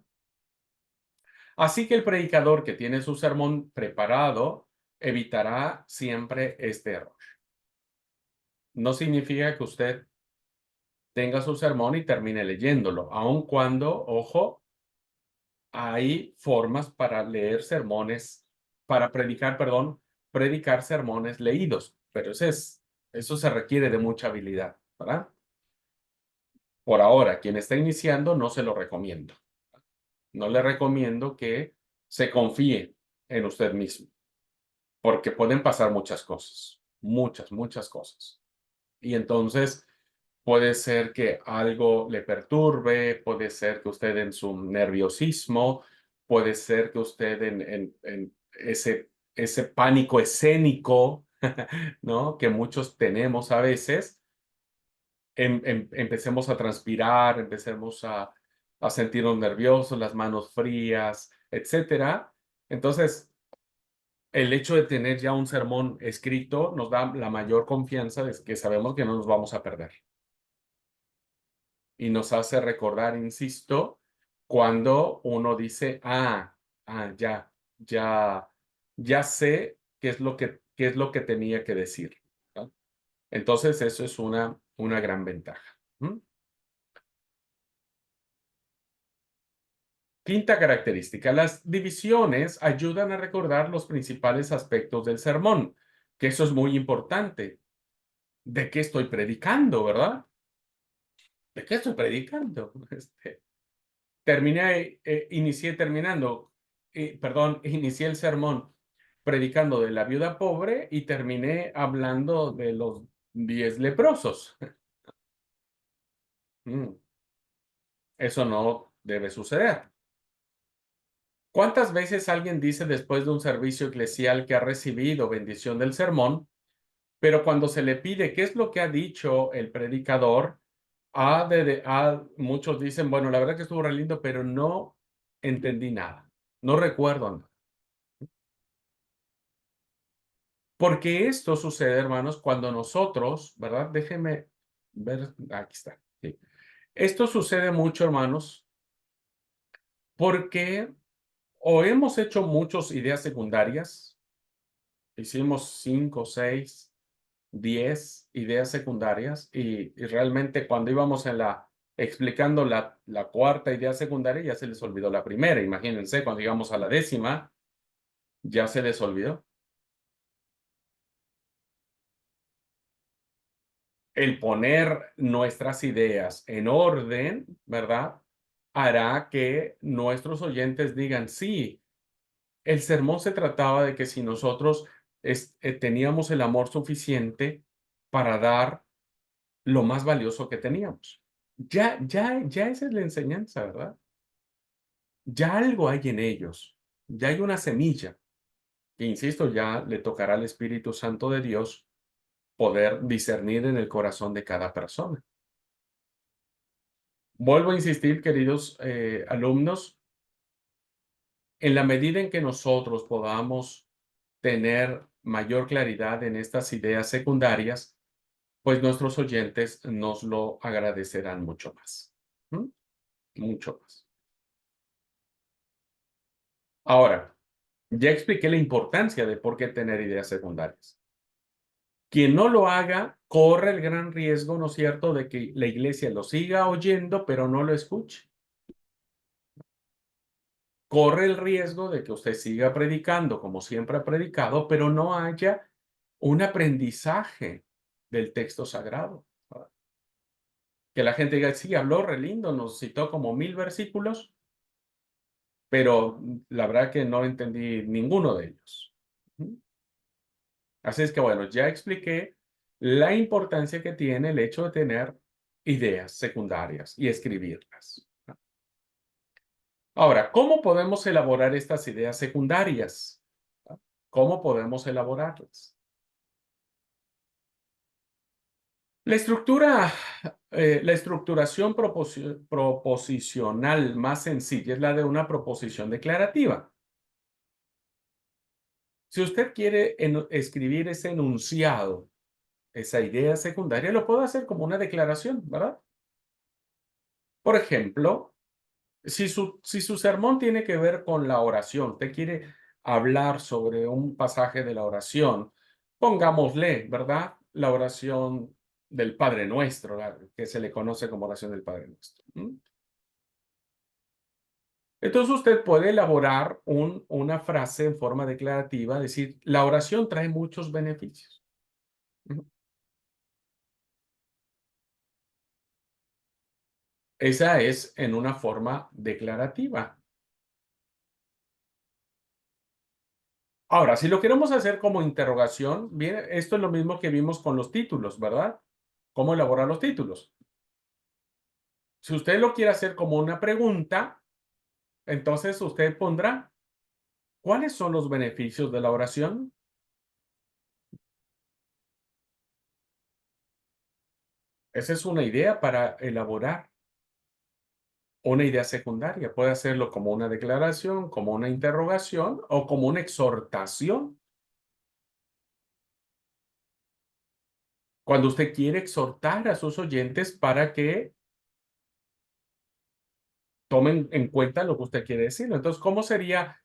Así que el predicador que tiene su sermón preparado evitará siempre este error. No significa que usted tenga su sermón y termine leyéndolo, aun cuando, ojo, hay formas para leer sermones, para predicar, perdón, predicar sermones leídos. pero eso se requiere de mucha habilidad, ¿verdad? Por ahora, quien está iniciando, no se lo recomiendo. No le recomiendo que se confíe en usted mismo, porque pueden pasar muchas cosas, muchas, muchas cosas. Y entonces puede ser que algo le perturbe, puede ser que usted en su nerviosismo, puede ser que usted en ese pánico escénico, ¿no? Que muchos tenemos a veces, empecemos a transpirar, empecemos a sentirnos nerviosos, las manos frías, etcétera. Entonces, el hecho de tener ya un sermón escrito nos da la mayor confianza de que sabemos que no nos vamos a perder. Y nos hace recordar, insisto, cuando uno dice, ya sé qué es lo que tenía que decir, ¿no? Entonces, eso es una gran ventaja. ¿Mm? Quinta característica, las divisiones ayudan a recordar los principales aspectos del sermón, que eso es muy importante. ¿De qué estoy predicando, verdad? ¿De qué estoy predicando? Inicié terminando, perdón, inicié el sermón predicando de la viuda pobre y terminé hablando de los 10 leprosos. Mm, Eso no debe suceder. ¿Cuántas veces alguien dice después de un servicio eclesial que ha recibido bendición del sermón, pero cuando se le pide qué es lo que ha dicho el predicador, muchos dicen, bueno, la verdad que estuvo re lindo, pero no entendí nada, no recuerdo nada? Porque esto sucede, hermanos, cuando nosotros, ¿verdad? Déjenme ver, aquí está. Sí. Esto sucede mucho, hermanos, porque o hemos hecho muchas ideas secundarias, hicimos 5, 6, 10 ideas secundarias y realmente cuando íbamos explicando la cuarta idea secundaria ya se les olvidó la primera. Imagínense, cuando llegamos a la décima, ya se les olvidó. El poner nuestras ideas en orden, ¿verdad? Hará que nuestros oyentes digan, sí, el sermón se trataba de que si nosotros teníamos el amor suficiente para dar lo más valioso que teníamos. Ya esa es la enseñanza, ¿verdad? Ya algo hay en ellos, ya hay una semilla, que insisto, ya le tocará al Espíritu Santo de Dios poder discernir en el corazón de cada persona. Vuelvo a insistir, queridos alumnos, en la medida en que nosotros podamos tener mayor claridad en estas ideas secundarias, pues nuestros oyentes nos lo agradecerán mucho más. ¿Mm? Mucho más. Ahora, ya expliqué la importancia de por qué tener ideas secundarias. Quien no lo haga corre el gran riesgo, ¿no es cierto?, de que la iglesia lo siga oyendo, pero no lo escuche. Corre el riesgo de que usted siga predicando como siempre ha predicado, pero no haya un aprendizaje del texto sagrado. ¿Verdad? Que la gente diga, sí, habló re lindo, nos citó como 1000 versículos, pero la verdad que no entendí ninguno de ellos. Así es que bueno, ya expliqué la importancia que tiene el hecho de tener ideas secundarias y escribirlas. Ahora, ¿cómo podemos elaborar estas ideas secundarias? ¿Cómo podemos elaborarlas? La estructura, la estructuración proposicional más sencilla es la de una proposición declarativa. Si usted quiere escribir ese enunciado, esa idea secundaria, lo puede hacer como una declaración, ¿verdad? Por ejemplo, si su sermón tiene que ver con la oración, usted quiere hablar sobre un pasaje de la oración, pongámosle, ¿verdad? La oración del Padre Nuestro, que se le conoce como oración del Padre Nuestro. Entonces usted puede elaborar una frase en forma declarativa, decir, la oración trae muchos beneficios. Ujú. Esa es en una forma declarativa. Ahora, si lo queremos hacer como interrogación, bien, esto es lo mismo que vimos con los títulos, ¿verdad? ¿Cómo elaborar los títulos? Si usted lo quiere hacer como una pregunta, entonces usted pondrá, ¿cuáles son los beneficios de la oración? Esa es una idea para elaborar una idea secundaria. Puede hacerlo como una declaración, como una interrogación o como una exhortación. Cuando usted quiere exhortar a sus oyentes para que tomen en cuenta lo que usted quiere decir. Entonces, ¿cómo sería,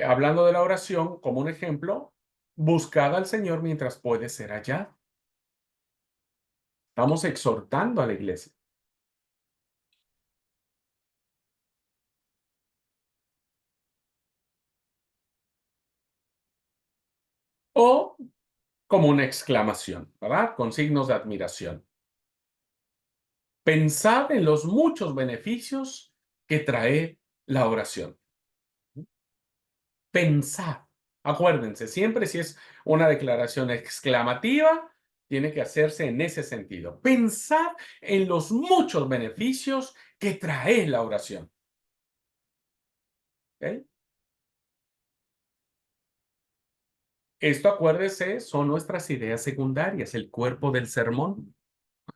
hablando de la oración, como un ejemplo, buscad al Señor mientras puede ser hallado? Estamos exhortando a la iglesia. O como una exclamación, ¿verdad? Con signos de admiración. Pensad en los muchos beneficios que trae la oración. Pensad. Acuérdense, siempre si es una declaración exclamativa, tiene que hacerse en ese sentido. Pensad en los muchos beneficios que trae la oración. ¿Ok? Esto, acuérdese, son nuestras ideas secundarias, el cuerpo del sermón.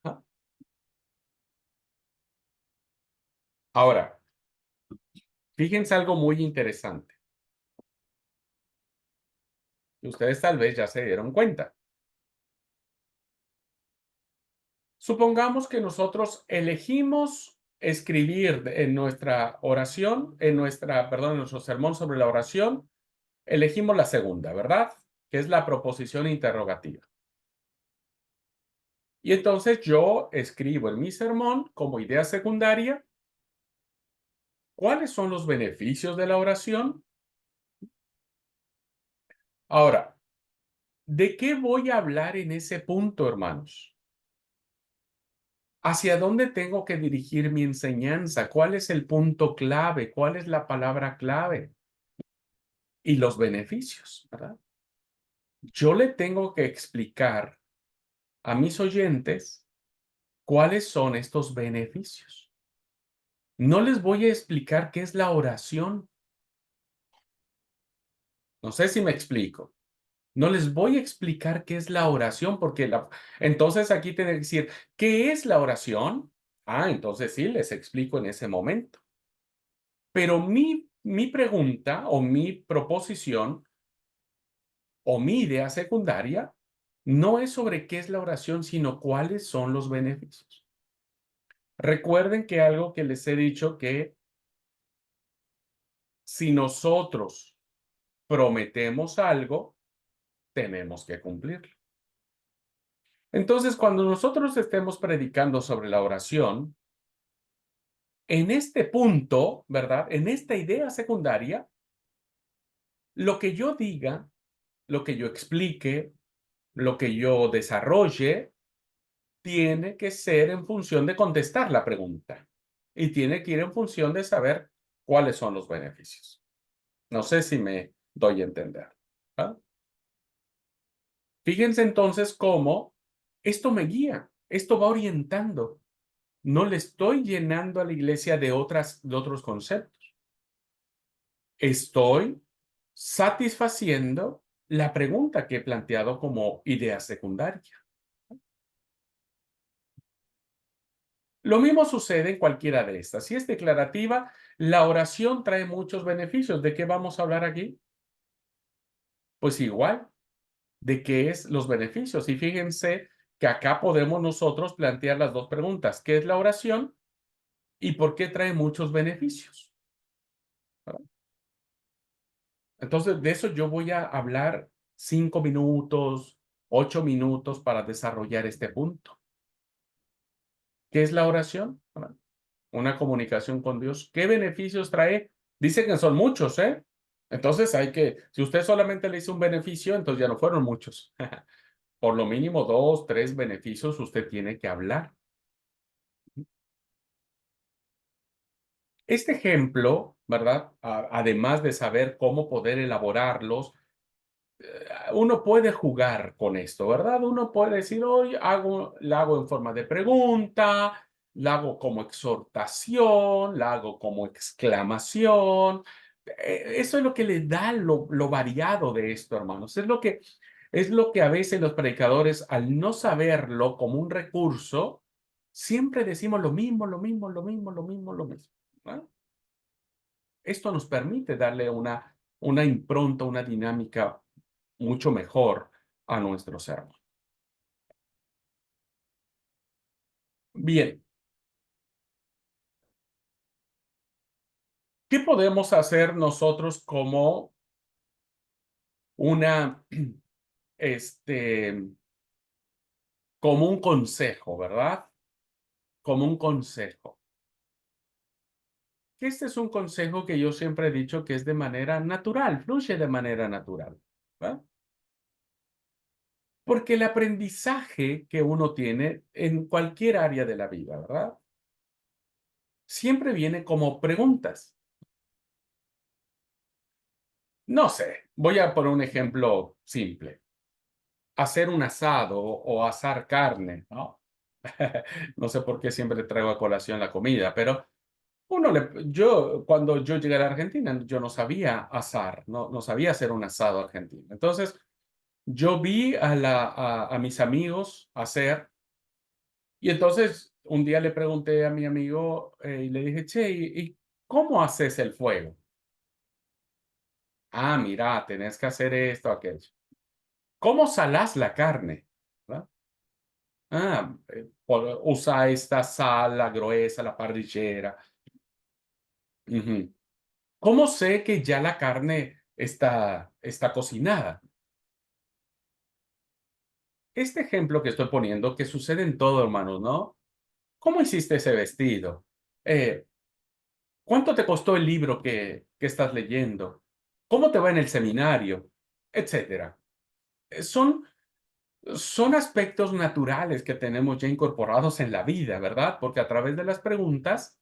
Ajá. Ahora, fíjense algo muy interesante. Ustedes tal vez ya se dieron cuenta. Supongamos que nosotros elegimos escribir en nuestra oración, perdón, en nuestro sermón sobre la oración, elegimos la segunda, ¿verdad? Que es la proposición interrogativa. Y entonces yo escribo en mi sermón como idea secundaria, ¿cuáles son los beneficios de la oración? Ahora, ¿de qué voy a hablar en ese punto, hermanos? ¿Hacia dónde tengo que dirigir mi enseñanza? ¿Cuál es el punto clave? ¿Cuál es la palabra clave? Y los beneficios, ¿verdad? Yo le tengo que explicar a mis oyentes cuáles son estos beneficios. No les voy a explicar qué es la oración. No sé si me explico. No les voy a explicar qué es la oración, porque entonces aquí tiene que decir, ¿qué es la oración? Ah, entonces sí, les explico en ese momento. Pero mi pregunta o mi proposición o mi idea secundaria no es sobre qué es la oración, sino cuáles son los beneficios. Recuerden que algo que les he dicho que si nosotros prometemos algo, tenemos que cumplirlo. Entonces, cuando nosotros estemos predicando sobre la oración, en este punto, ¿verdad? En esta idea secundaria, lo que yo diga, lo que yo explique, lo que yo desarrolle, tiene que ser en función de contestar la pregunta y tiene que ir en función de saber cuáles son los beneficios. No sé si me doy a entender. ¿Ah? Fíjense entonces cómo esto me guía, esto va orientando. No le estoy llenando a la iglesia de otros conceptos. Estoy satisfaciendo la pregunta que he planteado como idea secundaria. Lo mismo sucede en cualquiera de estas. Si es declarativa, la oración trae muchos beneficios. ¿De qué vamos a hablar aquí? Pues igual, de qué es los beneficios. Y fíjense que acá podemos nosotros plantear las dos preguntas. ¿Qué es la oración y por qué trae muchos beneficios? ¿Verdad? Entonces, de eso yo voy a hablar 5 minutos, 8 minutos para desarrollar este punto. ¿Qué es la oración? ¿Verdad? Una comunicación con Dios. ¿Qué beneficios trae? Dice que son muchos, ¿eh? Entonces si usted solamente le hizo un beneficio, entonces ya no fueron muchos. por lo mínimo 2, 3 beneficios usted tiene que hablar. Este ejemplo, ¿verdad? Además de saber cómo poder elaborarlos, uno puede jugar con esto, ¿verdad? Uno puede decir, hoy la hago en forma de pregunta, la hago como exhortación, la hago como exclamación. Eso es lo que le da lo variado de esto, hermanos. Es lo que a veces los predicadores, al no saberlo como un recurso, siempre decimos lo mismo, lo mismo, lo mismo, lo mismo, lo mismo. ¿No? Esto nos permite darle una impronta, una dinámica mucho mejor a nuestro sermón. Bien, ¿qué podemos hacer nosotros como una, este, como un consejo, ¿verdad? Como un consejo. Este es un consejo que yo siempre he dicho que es de manera natural, fluye de manera natural, ¿verdad? Porque el aprendizaje que uno tiene en cualquier área de la vida, ¿verdad? Siempre viene como preguntas. No sé, voy a poner un ejemplo simple. Hacer un asado o asar carne, ¿no? No sé por qué siempre traigo a colación la comida, pero cuando yo llegué a la Argentina, yo no sabía asar, no sabía hacer un asado argentino. Entonces, yo vi a mis amigos hacer, y entonces un día le pregunté a mi amigo y le dije, che, ¿y cómo haces el fuego? Ah, mira, tenés que hacer esto, aquello. ¿Cómo salás la carne? ¿Verdad? Ah, usa esta sal, la gruesa, la parrillera. Ujú. ¿Cómo sé que ya la carne está cocinada? Este ejemplo que estoy poniendo, que sucede en todo, hermanos, ¿no? ¿Cómo hiciste ese vestido? Eh, ¿Cuánto te costó el libro que estás leyendo? ¿Cómo te va en el seminario? Etcétera. Son aspectos naturales que tenemos ya incorporados en la vida, ¿verdad? Porque a través de las preguntas,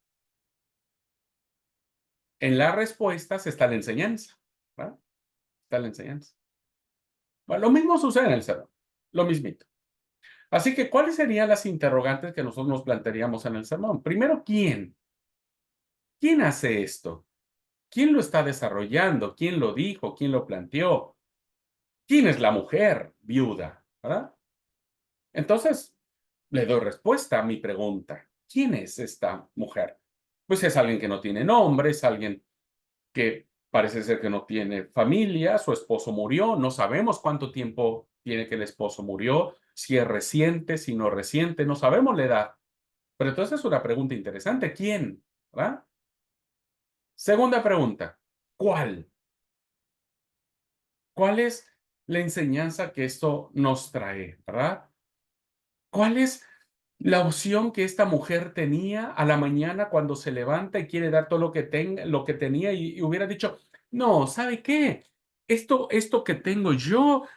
en las respuestas está la enseñanza, ¿verdad? Está la enseñanza. Bueno, lo mismo sucede en el sermón, lo mismito. Así que, ¿cuáles serían las interrogantes que nosotros nos plantearíamos en el sermón? Primero, ¿quién? ¿Quién hace esto? ¿Quién lo está desarrollando? ¿Quién lo dijo? ¿Quién lo planteó? ¿Quién es la mujer viuda? ¿Verdad? Entonces, le doy respuesta a mi pregunta. ¿Quién es esta mujer? Pues es alguien que no tiene nombre, es alguien que parece ser que no tiene familia, su esposo murió, no sabemos cuánto tiempo tiene que el esposo murió, si es reciente, si no reciente, no sabemos la edad. Pero entonces es una pregunta interesante, ¿quién? ¿Verdad? Segunda pregunta, ¿cuál? ¿Cuál es la enseñanza que esto nos trae? ¿Verdad? ¿Cuál es la opción que esta mujer tenía a la mañana cuando se levanta y quiere dar todo lo que tenía y hubiera dicho, no, ¿sabe qué? Esto que tengo yo,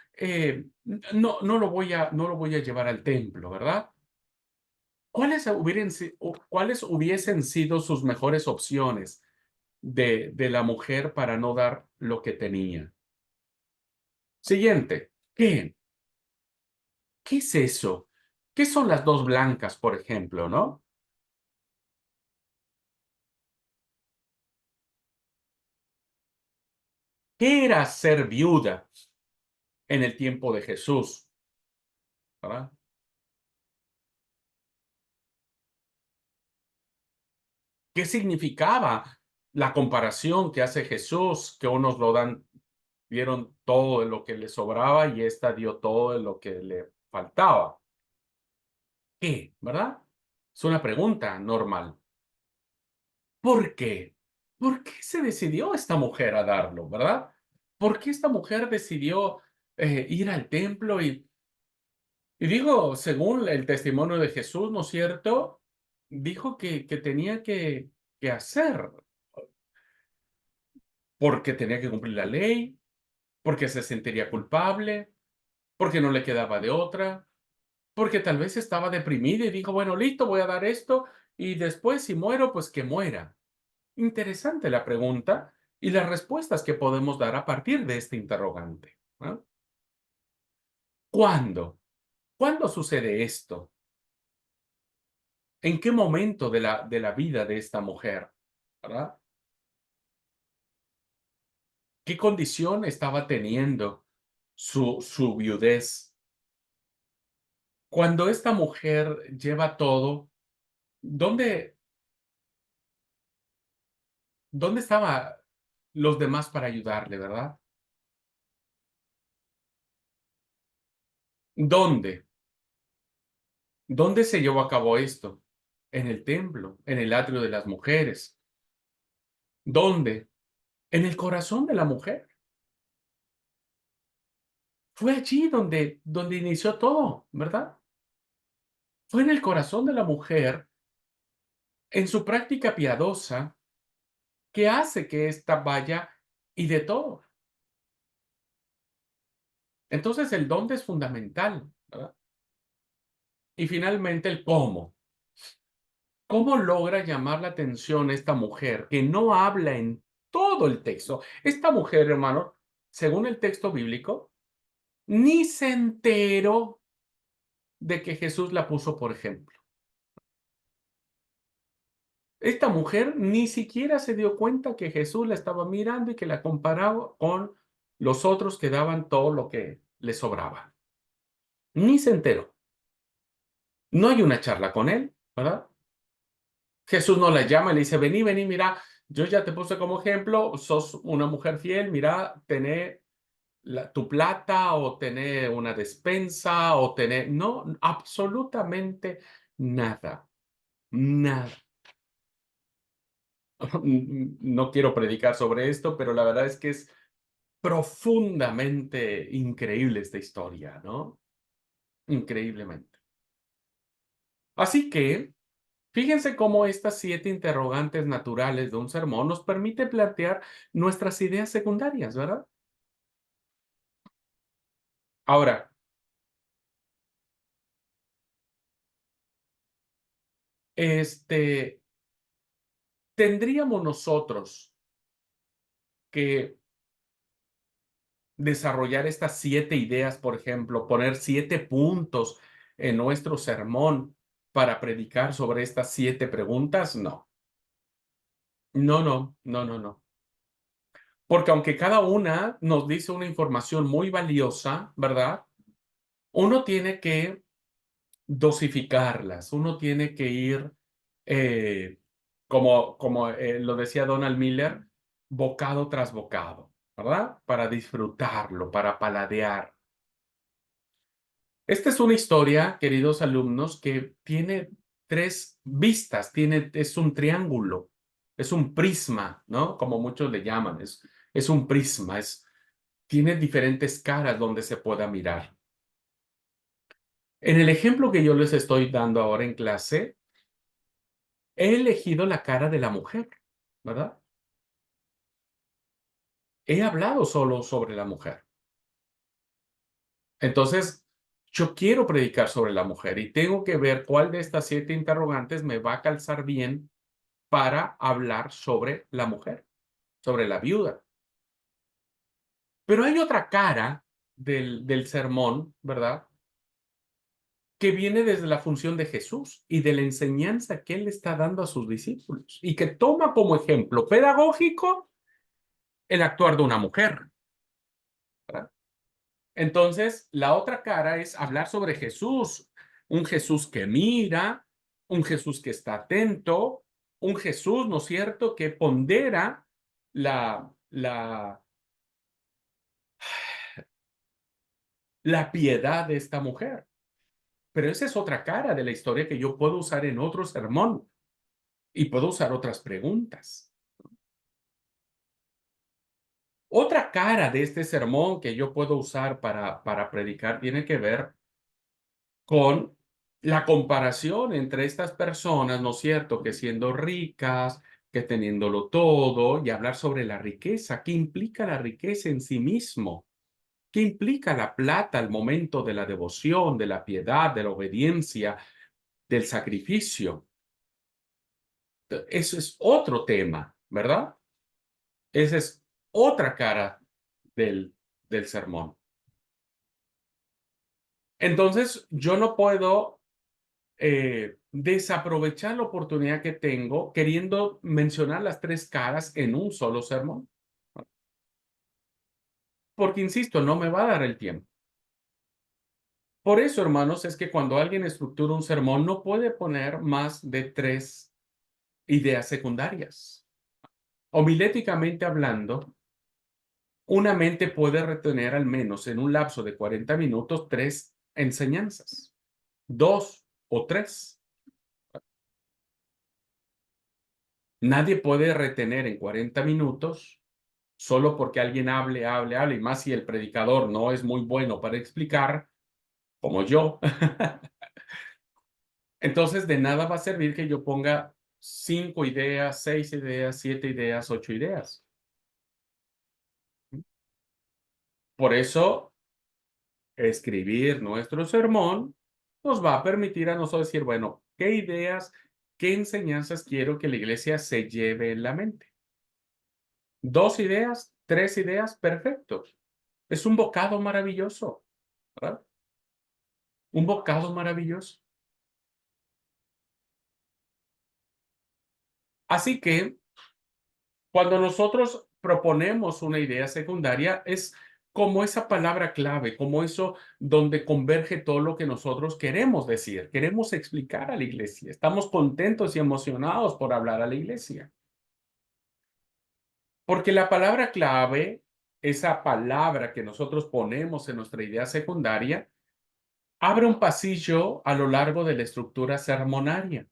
no lo voy a llevar al templo, ¿verdad? ¿Cuáles hubiesen sido sus mejores opciones de la mujer para no dar lo que tenía? Siguiente, ¿qué? ¿Qué es eso? ¿Qué son las dos blancas, por ejemplo, no? ¿Qué era ser viuda en el tiempo de Jesús? ¿Verdad? ¿Qué significaba la comparación que hace Jesús, que unos dieron todo de lo que les sobraba y esta dio todo de lo que le faltaba? ¿Qué? ¿Verdad? Es una pregunta normal. ¿Por qué? ¿Por qué se decidió esta mujer a darlo, verdad? ¿Por qué esta mujer decidió ir al templo y digo, según el testimonio de Jesús, ¿no es cierto? Dijo que tenía que hacer, porque tenía que cumplir la ley, porque se sentiría culpable, porque no le quedaba de otra, porque tal vez estaba deprimida y dijo, bueno, listo, voy a dar esto y después si muero, pues que muera. Interesante la pregunta y las respuestas que podemos dar a partir de este interrogante, ¿no? ¿Cuándo? ¿Cuándo sucede esto? ¿En qué momento de la vida de esta mujer? ¿Verdad? ¿Qué condición estaba teniendo su viudez? Cuando esta mujer lleva todo, ¿dónde, dónde estaban los demás para ayudarle, verdad? ¿Dónde? ¿Dónde se llevó a cabo esto? En el templo, en el atrio de las mujeres. ¿Dónde? En el corazón de la mujer. Fue allí donde inició todo, ¿verdad? Fue en el corazón de la mujer, en su práctica piadosa, que hace que ésta vaya y de todo. Entonces, el dónde es fundamental, ¿verdad? Y finalmente, el cómo. ¿Cómo logra llamar la atención esta mujer que no habla en todo el texto? Esta mujer, hermano, según el texto bíblico, ni se enteró de que Jesús la puso por ejemplo. Esta mujer ni siquiera se dio cuenta que Jesús la estaba mirando y que la comparaba con los otros que daban todo lo que les sobraba. Ni se enteró. No hay una charla con él, ¿verdad? Jesús no la llama y le dice, vení, vení, mira, yo ya te puse como ejemplo, sos una mujer fiel, mira, tené tu plata o tené una despensa o tené, no, absolutamente nada, nada. No quiero predicar sobre esto, pero la verdad es que es profundamente increíble esta historia, ¿no? Increíblemente. Así que, fíjense cómo estas 7 interrogantes naturales de un sermón nos permite plantear nuestras ideas secundarias, ¿verdad? Ahora, este, tendríamos nosotros que desarrollar estas 7 ideas, por ejemplo, poner 7 puntos en nuestro sermón para predicar sobre estas 7 preguntas, no. No, no, no, no, no. Porque aunque cada una nos dice una información muy valiosa, ¿verdad? Uno tiene que dosificarlas, uno tiene que ir, como lo decía Donald Miller, bocado tras bocado, ¿verdad? Para disfrutarlo, para paladear. Esta es una historia, queridos alumnos, que tiene 3 vistas, es un triángulo, es un prisma, ¿no? Como muchos le llaman, es un prisma, tiene diferentes caras donde se pueda mirar. En el ejemplo que yo les estoy dando ahora en clase, he elegido la cara de la mujer, ¿verdad? He hablado solo sobre la mujer. Entonces, yo quiero predicar sobre la mujer y tengo que ver cuál de estas 7 interrogantes me va a calzar bien para hablar sobre la mujer, sobre la viuda. Pero hay otra cara del sermón, ¿verdad? Que viene desde la función de Jesús y de la enseñanza que él está dando a sus discípulos y que toma como ejemplo pedagógico el actuar de una mujer, ¿verdad? Entonces, la otra cara es hablar sobre Jesús, un Jesús que mira, un Jesús que está atento, un Jesús, ¿no es cierto?, que pondera la, la, la piedad de esta mujer. Pero esa es otra cara de la historia que yo puedo usar en otro sermón y puedo usar otras preguntas. Otra cara de este sermón que yo puedo usar para predicar tiene que ver con la comparación entre estas personas, ¿no es cierto?, que siendo ricas, que teniéndolo todo, y hablar sobre la riqueza, ¿qué implica la riqueza en sí mismo? ¿Qué implica la plata al momento de la devoción, de la piedad, de la obediencia, del sacrificio? Eso es otro tema, ¿verdad? Esa es otra cara del, del sermón. Entonces, yo no puedo desaprovechar la oportunidad que tengo queriendo mencionar las tres caras en un solo sermón. Porque, insisto, no me va a dar el tiempo. Por eso, hermanos, es que cuando alguien estructura un sermón, no puede poner más de tres ideas secundarias. Homiléticamente hablando, una mente puede retener al menos en un lapso de 40 minutos tres enseñanzas, dos o tres. Nadie puede retener en 40 minutos solo porque alguien hable, y más si el predicador no es muy bueno para explicar, como yo. Entonces, de nada va a servir que yo ponga 5 ideas, 6 ideas, 7 ideas, 8 ideas. Por eso, escribir nuestro sermón nos va a permitir a nosotros decir, bueno, ¿qué ideas, qué enseñanzas quiero que la iglesia se lleve en la mente? 2 ideas, 3 ideas, perfecto. Es un bocado maravilloso, ¿verdad? Un bocado maravilloso. Así que cuando nosotros proponemos una idea secundaria, es como esa palabra clave, como eso donde converge todo lo que nosotros queremos decir, queremos explicar a la iglesia. Estamos contentos y emocionados por hablar a la iglesia. Porque la palabra clave, esa palabra que nosotros ponemos en nuestra idea secundaria, abre un pasillo a lo largo de la estructura sermonaria,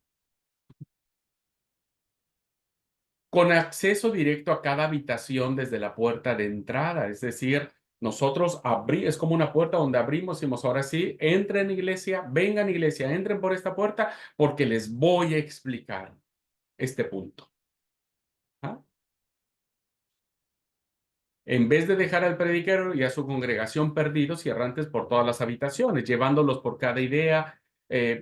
con acceso directo a cada habitación desde la puerta de entrada. Es decir, nosotros es como una puerta donde abrimos y decimos, ahora sí, entren iglesia, vengan iglesia, entren por esta puerta porque les voy a explicar este punto. ¿Ah? En vez de dejar al predicador y a su congregación perdidos y errantes por todas las habitaciones, llevándolos por cada idea.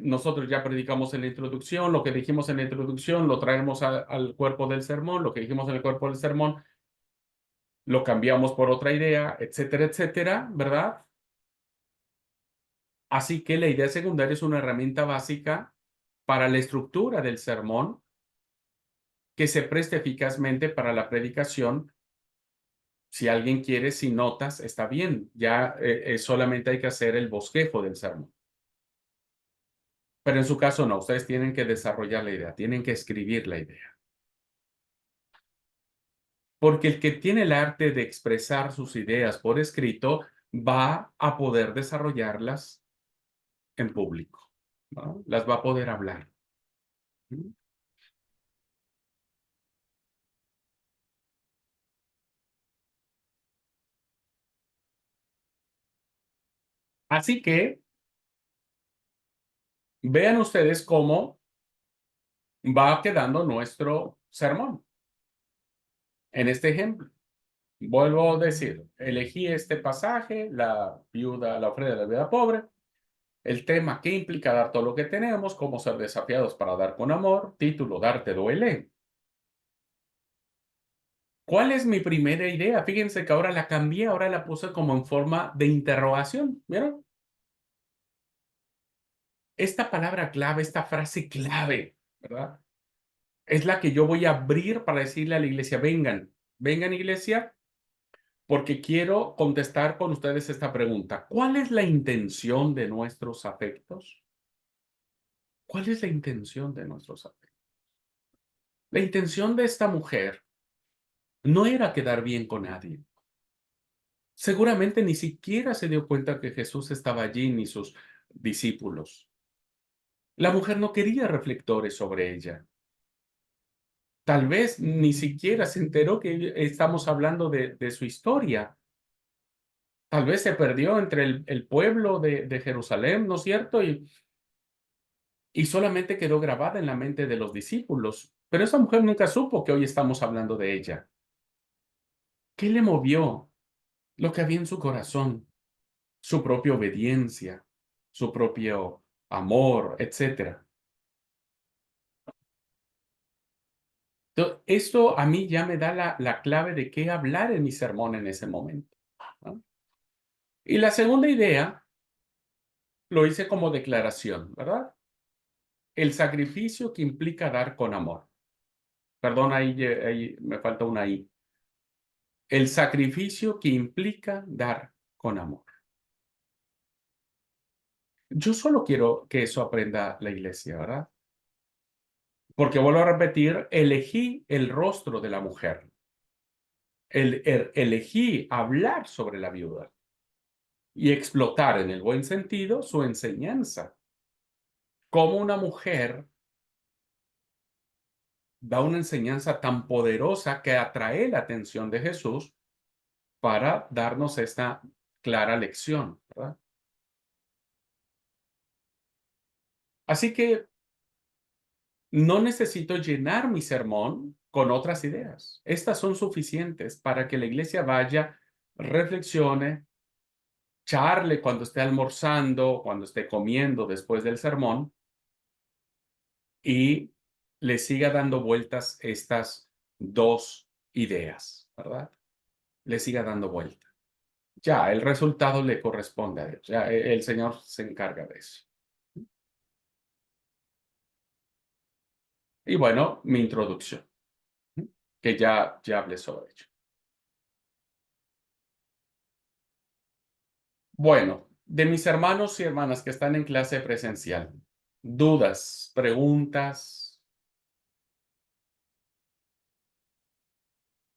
Nosotros ya predicamos en la introducción, lo que dijimos en la introducción lo traemos al cuerpo del sermón, lo que dijimos en el cuerpo del sermón lo cambiamos por otra idea, etcétera, etcétera, ¿verdad? Así que la idea secundaria es una herramienta básica para la estructura del sermón que se presta eficazmente para la predicación. Si alguien quiere, sin notas, está bien. Ya solamente hay que hacer el bosquejo del sermón. Pero en su caso no, ustedes tienen que desarrollar la idea, tienen que escribir la idea. Porque el que tiene el arte de expresar sus ideas por escrito va a poder desarrollarlas en público, ¿no? Las va a poder hablar. Así que vean ustedes cómo va quedando nuestro sermón. En este ejemplo, vuelvo a decir, elegí este pasaje, la ofrenda de la viuda pobre, el tema que implica dar todo lo que tenemos, cómo ser desafiados para dar con amor, título, darte duele. ¿Cuál es mi primera idea? Fíjense que ahora la cambié, ahora la puse como en forma de interrogación. ¿Vieron? Esta palabra clave, esta frase clave, ¿verdad? Es la que yo voy a abrir para decirle a la iglesia, vengan, vengan iglesia, porque quiero contestar con ustedes esta pregunta. ¿Cuál es la intención de nuestros afectos? ¿Cuál es la intención de nuestros afectos? La intención de esta mujer no era quedar bien con nadie. Seguramente ni siquiera se dio cuenta que Jesús estaba allí ni sus discípulos. La mujer no quería reflectores sobre ella. Tal vez ni siquiera se enteró que estamos hablando de su historia. Tal vez se perdió entre el pueblo de Jerusalén, ¿no es cierto? Y solamente quedó grabada en la mente de los discípulos. Pero esa mujer nunca supo que hoy estamos hablando de ella. ¿Qué le movió? lo que había en su corazón, su propia obediencia, su propio amor, etcétera. Entonces, esto a mí ya me da la clave de qué hablar en mi sermón en ese momento, ¿no? Y la segunda idea lo hice como declaración, ¿verdad? El sacrificio que implica dar con amor. Perdón, ahí me falta una I. El sacrificio que implica dar con amor. Yo solo quiero que eso aprenda la iglesia, ¿verdad? Porque vuelvo a repetir, elegí el rostro de la mujer. Elegí hablar sobre la viuda y explotar en el buen sentido su enseñanza. Cómo una mujer da una enseñanza tan poderosa que atrae la atención de Jesús para darnos esta clara lección, ¿verdad? Así que no necesito llenar mi sermón con otras ideas. Estas son suficientes para que la iglesia vaya, reflexione, charle cuando esté almorzando, cuando esté comiendo después del sermón y le siga dando vueltas estas dos ideas, ¿verdad? Le siga dando vuelta. Ya, el resultado le corresponde a Dios. Ya, el Señor se encarga de eso. Y bueno, mi introducción, que ya hablé sobre ello. Bueno, de mis hermanos y hermanas que están en clase presencial, dudas, preguntas,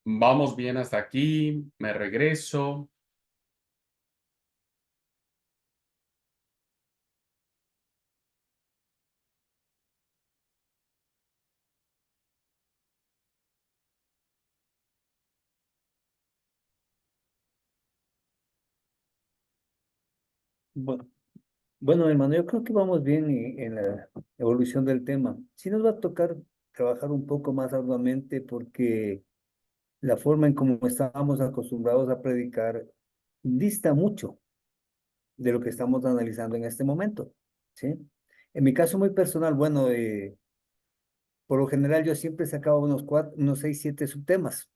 vamos bien hasta aquí, me regreso.
Bueno, bueno, hermano, yo creo que vamos bien en la evolución del tema. Sí nos va a tocar trabajar un poco más arduamente porque la forma en cómo estábamos acostumbrados a predicar dista mucho de lo que estamos analizando en este momento, ¿sí? En mi caso muy personal, bueno, por lo general yo siempre sacaba unos 6, 7 subtemas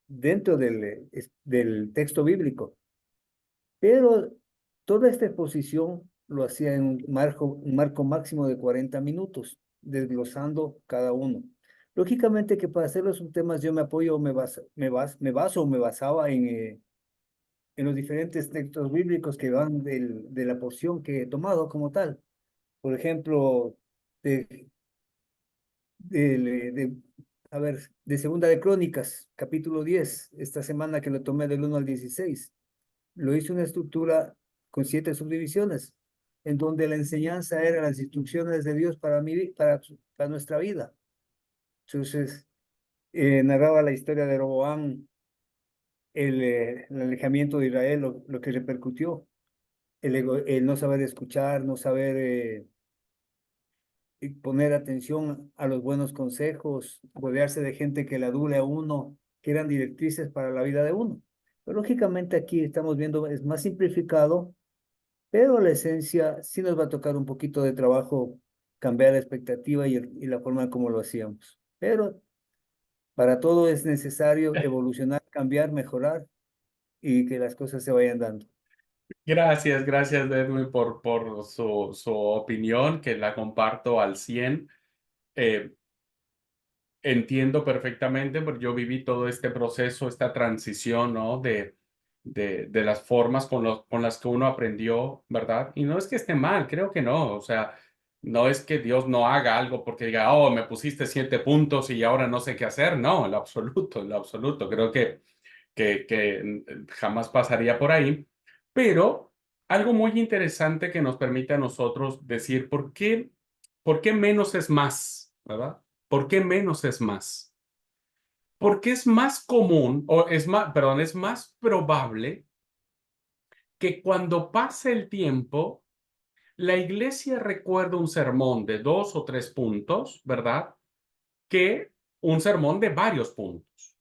dentro del texto bíblico. Pero toda esta exposición lo hacía en un marco máximo de 40 minutos, desglosando cada uno. Lógicamente que para hacer los subtemas yo me apoyo, me baso o me basaba en los diferentes textos bíblicos que van de la porción que he tomado como tal. Por ejemplo, de, de, de- a ver, de Segunda de Crónicas, capítulo 10 esta semana que lo tomé del 1 al 16. Lo hice una estructura con 7 subdivisiones, en donde la enseñanza era las instrucciones de Dios para nuestra vida. Entonces, narraba la historia de Roboam, el alejamiento de Israel, lo que repercutió, el no saber escuchar, no saber y poner atención a los buenos consejos, rodearse de gente que le adule a uno, que eran directrices para la vida de uno. Pero lógicamente aquí estamos viendo, es más simplificado, pero la esencia sí nos va a tocar un poquito de trabajo cambiar la expectativa y la forma como lo hacíamos. Pero para todo es necesario evolucionar, cambiar, mejorar y que las cosas se vayan dando.
Gracias Edwin por su opinión, que la comparto al 100. Eh, Entiendo perfectamente, porque yo viví todo este proceso, esta transición, ¿no? De las formas con las que uno aprendió, ¿verdad? Y no es que esté mal, creo que no. O sea, no es que Dios no haga algo porque diga, oh, me pusiste 7 puntos y ahora no sé qué hacer. No, en lo absoluto, en lo absoluto. Creo que jamás pasaría por ahí. Pero algo muy interesante que nos permite a nosotros decir por qué menos es más, ¿verdad? ¿Por qué menos es más? Porque es más común, o es más, perdón, es más probable que cuando pase el tiempo, la iglesia recuerde un sermón de 2 o 3 puntos, ¿verdad? Que un sermón de varios puntos.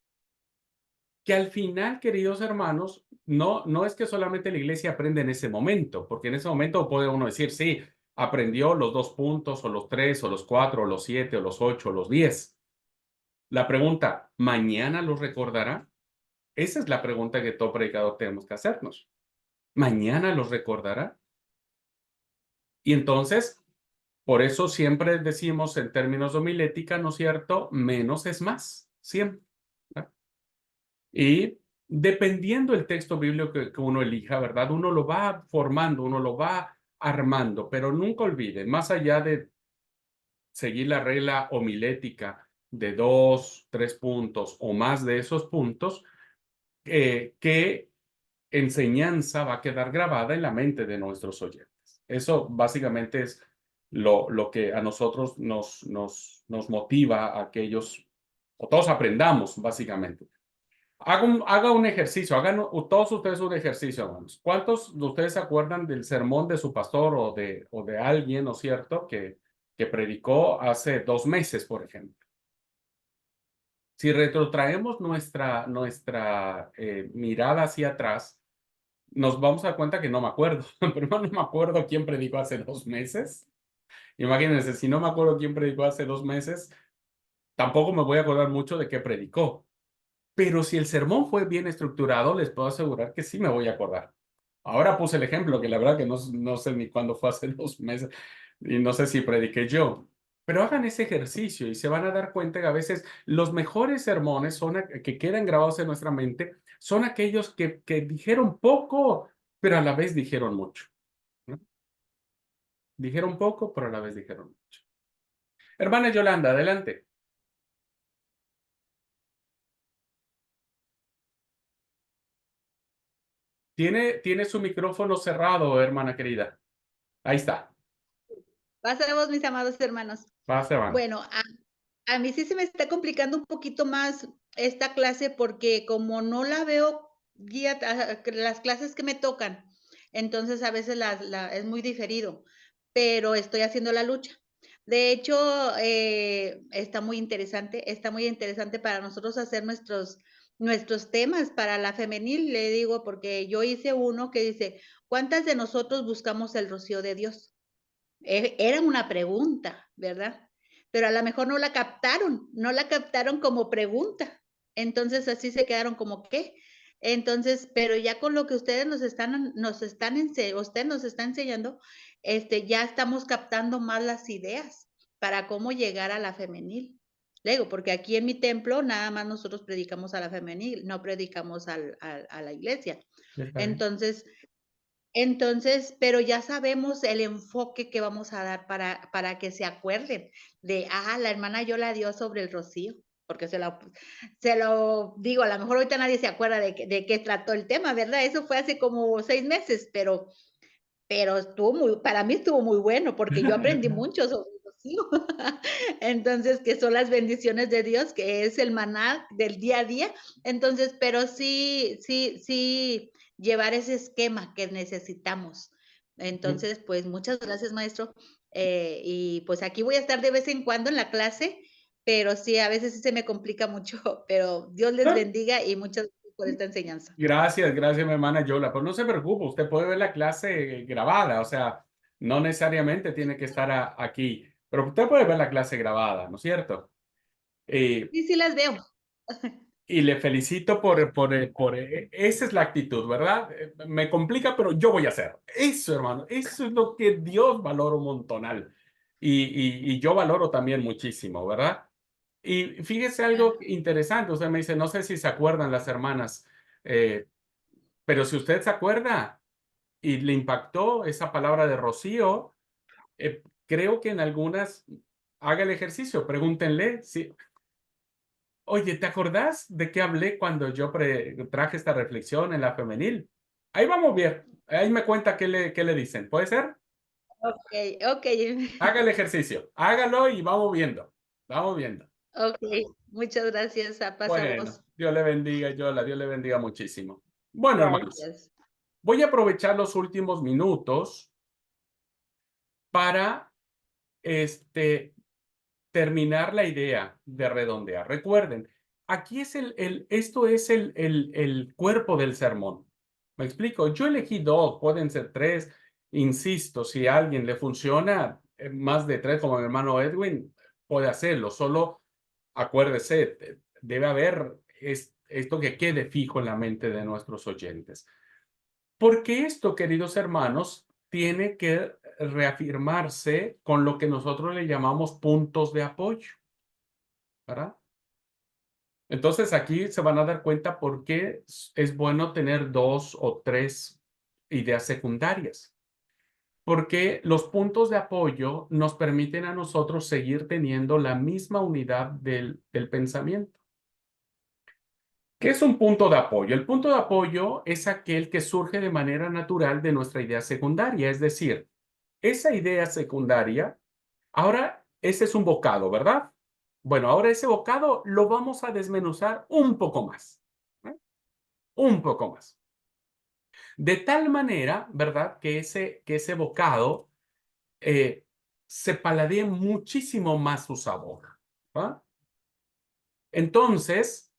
Que al final, queridos hermanos, no es que solamente la iglesia aprende en ese momento, porque en ese momento puede uno decir, sí, aprendió los 2 puntos, o los 3, o los 4, o los 7, o los 8, o los 10. La pregunta, ¿mañana los recordará? Esa es la pregunta que todo predicador tenemos que hacernos. ¿Mañana los recordará? Y entonces, por eso siempre decimos en términos de homilética, ¿no es cierto? Menos es más, siempre. ¿Verdad? Y dependiendo del texto bíblico que uno elija, ¿verdad? Uno lo va formando, uno lo va armando, pero nunca olviden, más allá de seguir la regla homilética de 2, 3 puntos o más de esos puntos, qué enseñanza va a quedar grabada en la mente de nuestros oyentes. Eso básicamente es lo que a nosotros nos motiva a que ellos, o todos aprendamos, básicamente. Haga un ejercicio, hagan todos ustedes un ejercicio, hermanos. ¿Cuántos de ustedes se acuerdan del sermón de su pastor o de alguien, ¿no es cierto?, que predicó hace 2 meses, por ejemplo. Si retrotraemos nuestra mirada hacia atrás, nos vamos a dar cuenta que no me acuerdo. Primero, no me acuerdo quién predicó hace 2 meses. Imagínense, si no me acuerdo quién predicó hace 2 meses, tampoco me voy a acordar mucho de qué predicó. Pero si el sermón fue bien estructurado, les puedo asegurar que sí me voy a acordar. Ahora puse el ejemplo, que la verdad que no sé ni cuándo fue hace 2 meses y no sé si prediqué yo. Pero hagan ese ejercicio y se van a dar cuenta que a veces los mejores sermones que quedan grabados en nuestra mente son aquellos que dijeron poco, pero a la vez dijeron mucho, ¿no? Dijeron poco, pero a la vez dijeron mucho. Hermana Yolanda, adelante. Tiene su micrófono cerrado, hermana querida. Ahí está.
Pasemos, mis amados hermanos.
Pase, hermano.
Bueno, a mí sí se me está complicando un poquito más esta clase porque como no la veo guía, las clases que me tocan, entonces a veces es muy diferido, pero estoy haciendo la lucha. De hecho, está muy interesante para nosotros hacer nuestros temas para la femenil, le digo, porque yo hice uno que dice, ¿cuántas de nosotros buscamos el rocío de Dios? Era una pregunta, ¿verdad? Pero a lo mejor no la captaron como pregunta. Entonces así se quedaron como qué. Entonces, pero ya con lo que ustedes usted nos está enseñando, ya estamos captando más las ideas para cómo llegar a la femenil. Le digo, porque aquí en mi templo nada más nosotros predicamos a la femenil, no predicamos a la iglesia.
Está bien.
Entonces, pero ya sabemos el enfoque que vamos a dar para que se acuerden de, la hermana yo la dio sobre el rocío, porque se lo digo, a lo mejor ahorita nadie se acuerda de qué trató el tema, ¿verdad? Eso fue hace como 6 meses, pero para mí estuvo muy bueno, porque yo aprendí mucho sobre el rocío. Entonces, que son las bendiciones de Dios, que es el maná del día a día. Entonces, pero sí llevar ese esquema que necesitamos. Entonces, pues, muchas gracias, maestro. Y, pues, aquí voy a estar de vez en cuando en la clase, pero sí, a veces sí se me complica mucho, pero Dios les bendiga y muchas gracias por esta enseñanza.
Gracias, mi hermana Yola. Pero no se preocupe, usted puede ver la clase grabada, o sea, no necesariamente tiene que estar aquí, pero usted puede ver la clase grabada, ¿no es cierto? Eh,
Sí, sí las veo.
y le felicito esa es la actitud, ¿verdad? Me complica, pero yo voy a hacer. Eso, hermano, eso es lo que Dios valora un montonal. Y yo valoro también muchísimo, ¿verdad? Y fíjese algo interesante, usted me dice, no sé si se acuerdan las hermanas, eh, pero si usted se acuerda y le impactó esa palabra de Rocío, creo que en algunas haga el ejercicio, pregúntenle si, oye, ¿te acordás de qué hablé cuando yo traje esta reflexión en la femenil? Ahí vamos bien, ahí me cuenta qué le dicen, ¿puede ser?
Okey, okey.
Haga el ejercicio, hágalo y vamos viendo, vamos viendo.
Okey, muchas gracias, pasa
Bueno,
voz.
Dios le bendiga, Yola, Dios le bendiga muchísimo. Bueno, hermanos,
Gracias.
voy a aprovechar los últimos minutos para este, terminar la idea de redondear. Recuerden, aquí es esto es el cuerpo del sermón. ¿Me explico? Yo elegí 2, pueden ser 3. Insisto, si a alguien le funciona, más de 3, como mi hermano Edwin, puede hacerlo. Solo acuérdese, debe haber esto que quede fijo en la mente de nuestros oyentes. Porque esto, queridos hermanos, tiene que reafirmarse con lo que nosotros le llamamos puntos de apoyo, ¿verdad? Entonces aquí se van a dar cuenta por qué es bueno tener 2 o 3 ideas secundarias. Porque los puntos de apoyo nos permiten a nosotros seguir teniendo la misma unidad del pensamiento. ¿Qué es un punto de apoyo? El punto de apoyo es aquel que surge de manera natural de nuestra idea secundaria, es decir, esa idea secundaria, ahora ese es un bocado, ¿verdad? Bueno, ahora ese bocado lo vamos a desmenuzar un poco más, ¿eh? Un poco más. De tal manera, ¿verdad? Que ese bocado se paladee muchísimo más su sabor, ¿va? Entonces,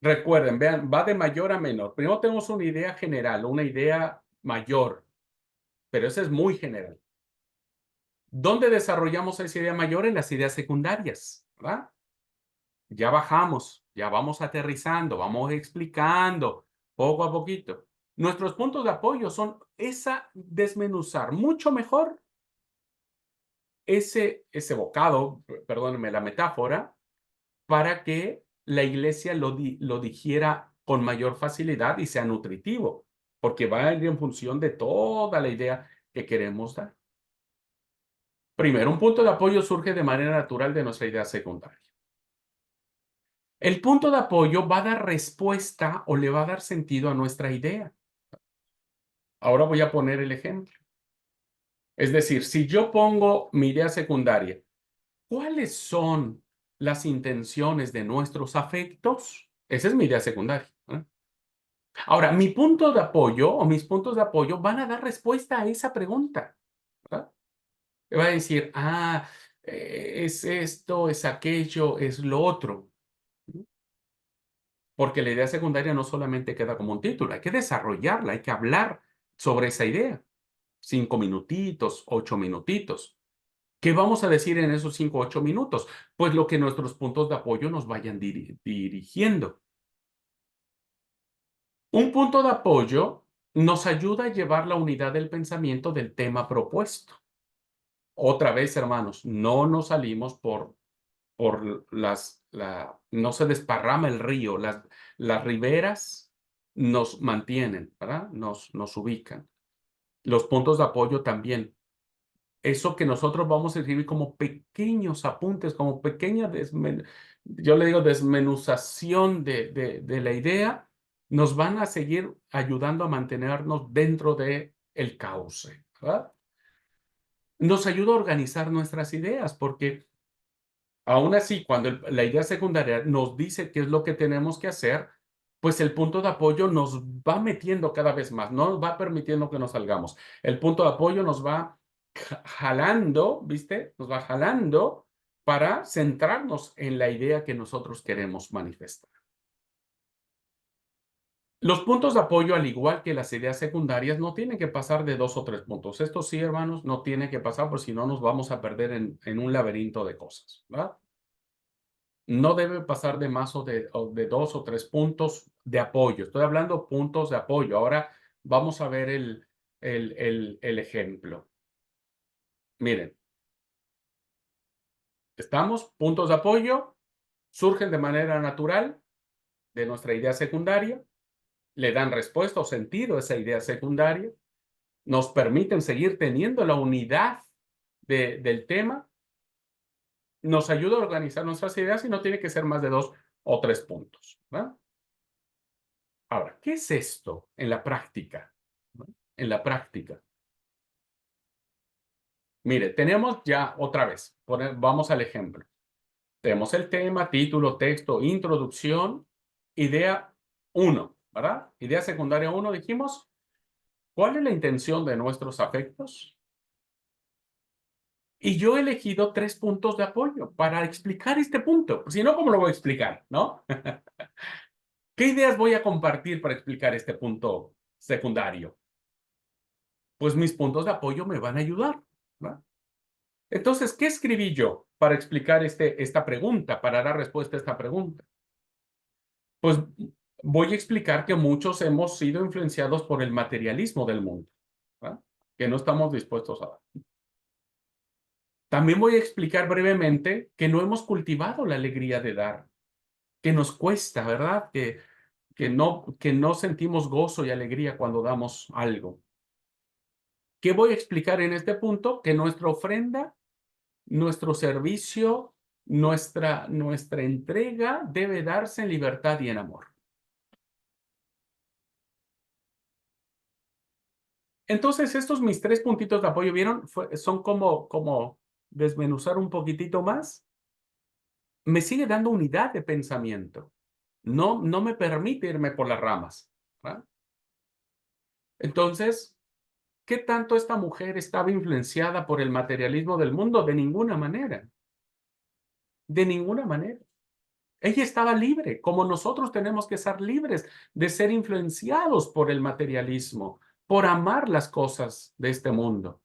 recuerden, vean, va de mayor a menor. Primero tenemos una idea general, una idea mayor, pero esa es muy general. ¿Dónde desarrollamos esa idea mayor? En las ideas secundarias, ¿verdad? Ya bajamos, ya vamos aterrizando, vamos explicando poco a poquito. Nuestros puntos de apoyo son esa desmenuzar mucho mejor ese bocado, perdónenme la metáfora, para que la iglesia lo digiera con mayor facilidad y sea nutritivo, porque va a ir en función de toda la idea que queremos dar. Primero, un punto de apoyo surge de manera natural de nuestra idea secundaria. El punto de apoyo va a dar respuesta o le va a dar sentido a nuestra idea. Ahora voy a poner el ejemplo. Es decir, si yo pongo mi idea secundaria, ¿cuáles son las intenciones de nuestros afectos? Esa es mi idea secundaria, ¿eh? Ahora, mi punto de apoyo o mis puntos de apoyo van a dar respuesta a esa pregunta, ¿verdad? Me va a decir, es esto, es aquello, es lo otro. Porque la idea secundaria no solamente queda como un título, hay que desarrollarla, hay que hablar sobre esa idea. 5 minutitos, 8 minutitos. ¿Qué vamos a decir en esos 5 o 8 minutos? Pues lo que nuestros puntos de apoyo nos vayan dirigiendo. Un punto de apoyo nos ayuda a llevar la unidad del pensamiento del tema propuesto. Otra vez, hermanos, no nos salimos no se desparrama el río, las riberas nos mantienen, ¿verdad? Nos ubican. Los puntos de apoyo también. Eso que nosotros vamos a escribir como pequeños apuntes, como pequeña yo le digo desmenuzación de la idea, nos van a seguir ayudando a mantenernos dentro de el cauce, ¿verdad? Nos ayuda a organizar nuestras ideas, porque aún así, cuando la idea secundaria nos dice qué es lo que tenemos que hacer, pues el punto de apoyo nos va metiendo cada vez más, no nos va permitiendo que nos salgamos. El punto de apoyo nos va jalando, ¿viste? Nos va jalando para centrarnos en la idea que nosotros queremos manifestar. Los puntos de apoyo, al igual que las ideas secundarias, no tienen que pasar de 2 o 3 puntos. Esto sí, hermanos, no tiene que pasar, porque si no nos vamos a perder en un laberinto de cosas, ¿verdad? No debe pasar de más o de 2 o 3 puntos de apoyo. Estoy hablando puntos de apoyo. Ahora vamos a ver el ejemplo. Miren, estamos, puntos de apoyo, surgen de manera natural de nuestra idea secundaria, le dan respuesta o sentido a esa idea secundaria, nos permiten seguir teniendo la unidad del tema, nos ayuda a organizar nuestras ideas y no tiene que ser más de 2 o 3 puntos, ¿verdad? Ahora, ¿qué es esto en la práctica? ¿No? En la práctica. Mire, tenemos ya otra vez, vamos al ejemplo. Tenemos el tema, título, texto, introducción, idea 1, ¿verdad? Idea secundaria 1, dijimos, ¿cuál es la intención de nuestros afectos? Y yo he elegido 3 puntos de apoyo para explicar este punto. Si no, ¿cómo lo voy a explicar? ¿No? ¿Qué ideas voy a compartir para explicar este punto secundario. Pues mis puntos de apoyo me van a ayudar, ¿verdad? Entonces, ¿qué escribí yo para explicar esta pregunta, para dar respuesta a esta pregunta? Pues voy a explicar que muchos hemos sido influenciados por el materialismo del mundo, ¿verdad? Que no estamos dispuestos a dar. También voy a explicar brevemente que no hemos cultivado la alegría de dar, que nos cuesta, ¿verdad? Que no sentimos gozo y alegría cuando damos algo. ¿Qué voy a explicar en este punto? Que nuestra ofrenda, nuestro servicio, nuestra entrega debe darse en libertad y en amor. Entonces, estos mis 3 puntitos de apoyo, ¿vieron? Son como desmenuzar un poquitito más. Me sigue dando unidad de pensamiento. No me permite irme por las ramas, ¿verdad? Entonces, ¿qué tanto esta mujer estaba influenciada por el materialismo del mundo? De ninguna manera. De ninguna manera. Ella estaba libre, como nosotros tenemos que ser libres de ser influenciados por el materialismo, por amar las cosas de este mundo.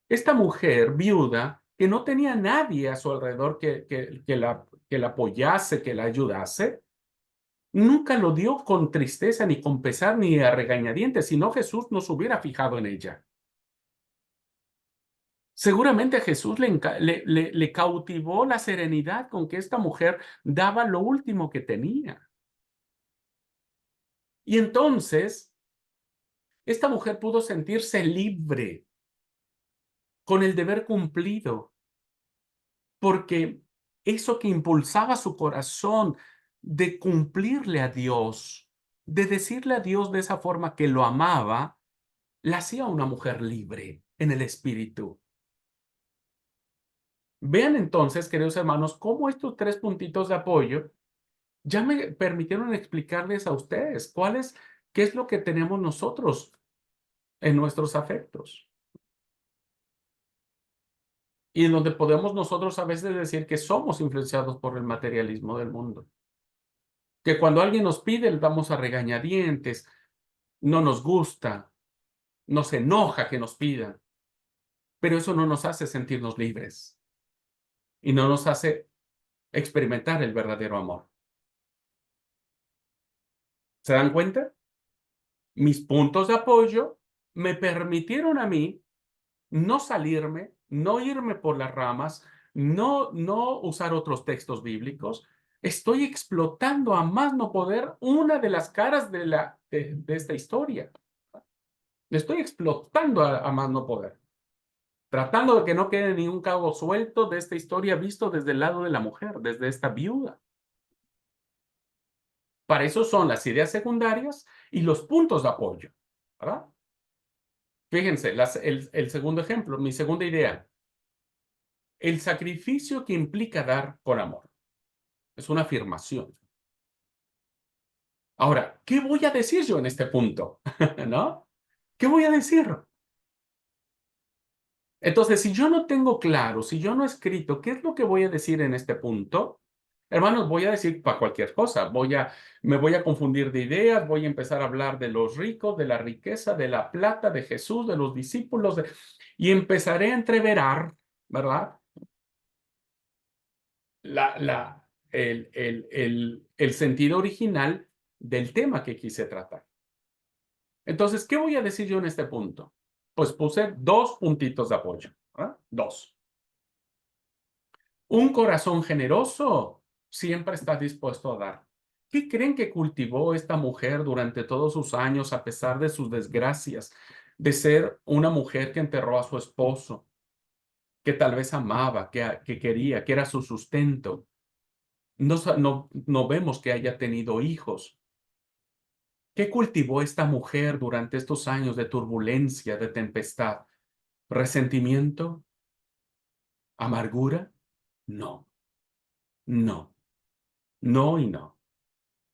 Esta mujer viuda, que no tenía nadie a su alrededor que la apoyase, que la ayudase, nunca lo dio con tristeza, ni con pesar, ni a regañadientes, sino Jesús no se hubiera fijado en ella. Seguramente a Jesús le cautivó la serenidad con que esta mujer daba lo último que tenía. Y entonces, esta mujer pudo sentirse libre, con el deber cumplido, porque eso que impulsaba su corazón de cumplirle a Dios, de decirle a Dios de esa forma que lo amaba, la hacía una mujer libre en el espíritu. Vean entonces, queridos hermanos, cómo estos 3 puntitos de apoyo ya me permitieron explicarles a ustedes qué es lo que tenemos nosotros en nuestros afectos. Y en donde podemos nosotros a veces decir que somos influenciados por el materialismo del mundo. Que cuando alguien nos pide, le damos a regañadientes, no nos gusta, nos enoja que nos pidan, pero eso no nos hace sentirnos libres y no nos hace experimentar el verdadero amor. ¿Se dan cuenta? Mis puntos de apoyo me permitieron a mí no salirme, no irme por las ramas, no usar otros textos bíblicos. Estoy explotando a más no poder una de las caras de esta historia. Le estoy explotando a más no poder. Tratando de que no quede ningún cabo suelto de esta historia visto desde el lado de la mujer, desde esta viuda. Para eso son las ideas secundarias y los puntos de apoyo, ¿verdad? Fíjense, el segundo ejemplo, mi segunda idea. El sacrificio que implica dar con amor. Es una afirmación. Ahora, ¿qué voy a decir yo en este punto? ¿No? ¿Qué voy a decir? Entonces, si yo no tengo claro, si yo no he escrito, ¿qué es lo que voy a decir en este punto? Hermanos, voy a decir para cualquier cosa. Me voy a confundir de ideas, voy a empezar a hablar de los ricos, de la riqueza, de la plata, de Jesús, de los discípulos, y empezaré a entreverar, ¿verdad? El sentido original del tema que quise tratar. Entonces, ¿qué voy a decir yo en este punto? Pues puse 2 puntitos de apoyo, ¿verdad? 2. Un corazón generoso siempre está dispuesto a dar. ¿Qué creen que cultivó esta mujer durante todos sus años, a pesar de sus desgracias, de ser una mujer que enterró a su esposo, que tal vez amaba, que quería, que era su sustento? No vemos que haya tenido hijos. ¿Qué cultivó esta mujer durante estos años de turbulencia, de tempestad? ¿Resentimiento? ¿Amargura? No, no, no y no.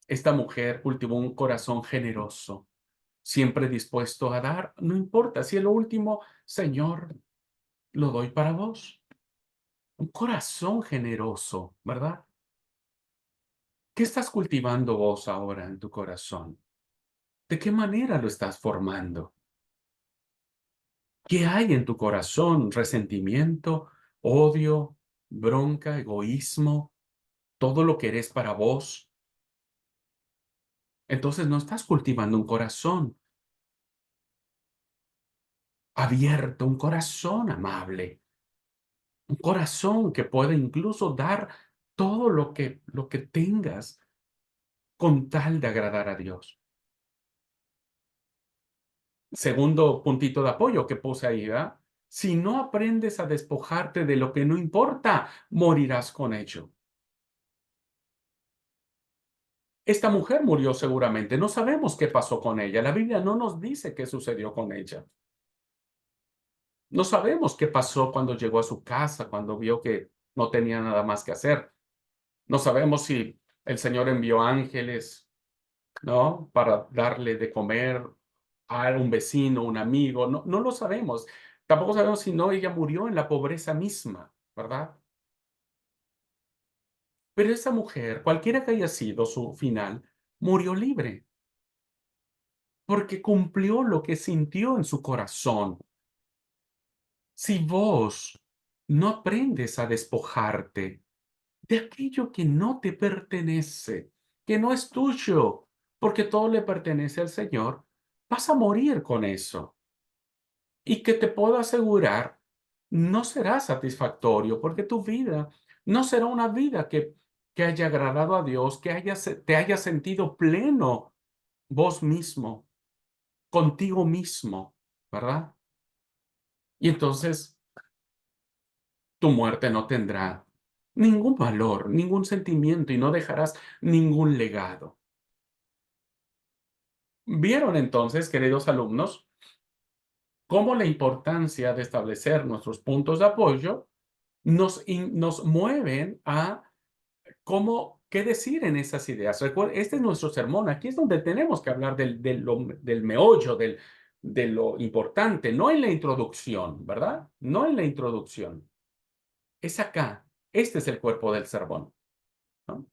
Esta mujer cultivó un corazón generoso, siempre dispuesto a dar, no importa si es lo último, Señor, lo doy para vos. Un corazón generoso, ¿verdad? ¿Qué estás cultivando vos ahora en tu corazón? ¿De qué manera lo estás formando? ¿Qué hay en tu corazón? ¿Resentimiento, odio, bronca, egoísmo, todo lo que eres para vos? Entonces no estás cultivando un corazón abierto, un corazón amable, un corazón que puede incluso dar todo lo que tengas con tal de agradar a Dios. Segundo puntito de apoyo que puse ahí, ¿verdad? Si no aprendes a despojarte de lo que no importa, morirás con ello. Esta mujer murió seguramente. No sabemos qué pasó con ella. La Biblia no nos dice qué sucedió con ella. No sabemos qué pasó cuando llegó a su casa, cuando vio que no tenía nada más que hacer. No sabemos si el Señor envió ángeles, ¿no? Para darle de comer a un vecino, un amigo. No, no lo sabemos. Tampoco sabemos si no ella murió en la pobreza misma, ¿verdad? Pero esa mujer, cualquiera que haya sido su final, murió libre porque cumplió lo que sintió en su corazón. Si vos no aprendes a despojarte de aquello que no te pertenece, que no es tuyo, porque todo le pertenece al Señor, vas a morir con eso. Y que te puedo asegurar, no será satisfactorio, porque tu vida no será una vida que haya agradado a Dios, te haya sentido pleno vos mismo, contigo mismo, ¿verdad? Y entonces tu muerte no tendrá ningún valor, ningún sentimiento y no dejarás ningún legado. ¿Vieron entonces, queridos alumnos, cómo la importancia de establecer nuestros puntos de apoyo nos mueven a qué decir en esas ideas? Recuerden, este es nuestro sermón, aquí es donde tenemos que hablar del meollo, de lo importante, no en la introducción, ¿verdad? No en la introducción. Es acá. Este es el cuerpo del sermón, ¿no?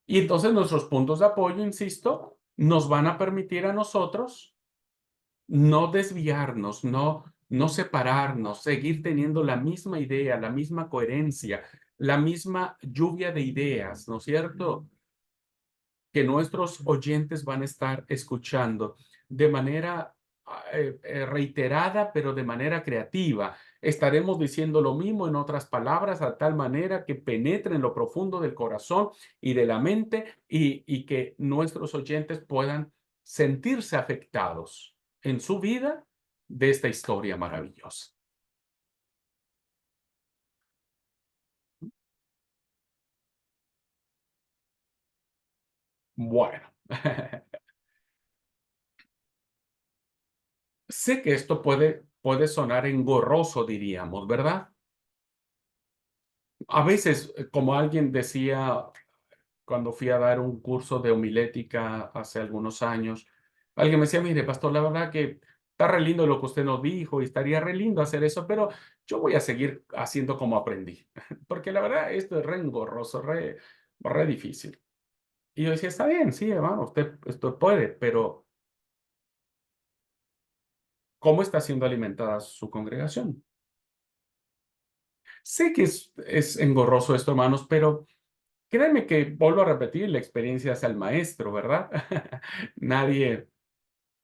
Y entonces nuestros puntos de apoyo, insisto, nos van a permitir a nosotros no desviarnos, no separarnos, seguir teniendo la misma idea, la misma coherencia, la misma lluvia de ideas, ¿no es cierto? Que nuestros oyentes van a estar escuchando de manera reiterada, pero de manera creativa. Estaremos diciendo lo mismo en otras palabras, a tal manera que penetre en lo profundo del corazón y de la mente y que nuestros oyentes puedan sentirse afectados en su vida de esta historia maravillosa. Bueno, sé que esto puede sonar engorroso, diríamos, ¿verdad? A veces, como alguien decía cuando fui a dar un curso de homilética hace algunos años, alguien me decía, mire, pastor, la verdad que está re lindo lo que usted nos dijo y estaría re lindo hacer eso, pero yo voy a seguir haciendo como aprendí, porque la verdad esto es re engorroso, re difícil. Y yo decía, está bien, sí, hermano, usted puede, pero ¿cómo está siendo alimentada su congregación? Sé que es engorroso esto, hermanos, pero créeme que vuelvo a repetir, la experiencia es al maestro, ¿verdad? Nadie,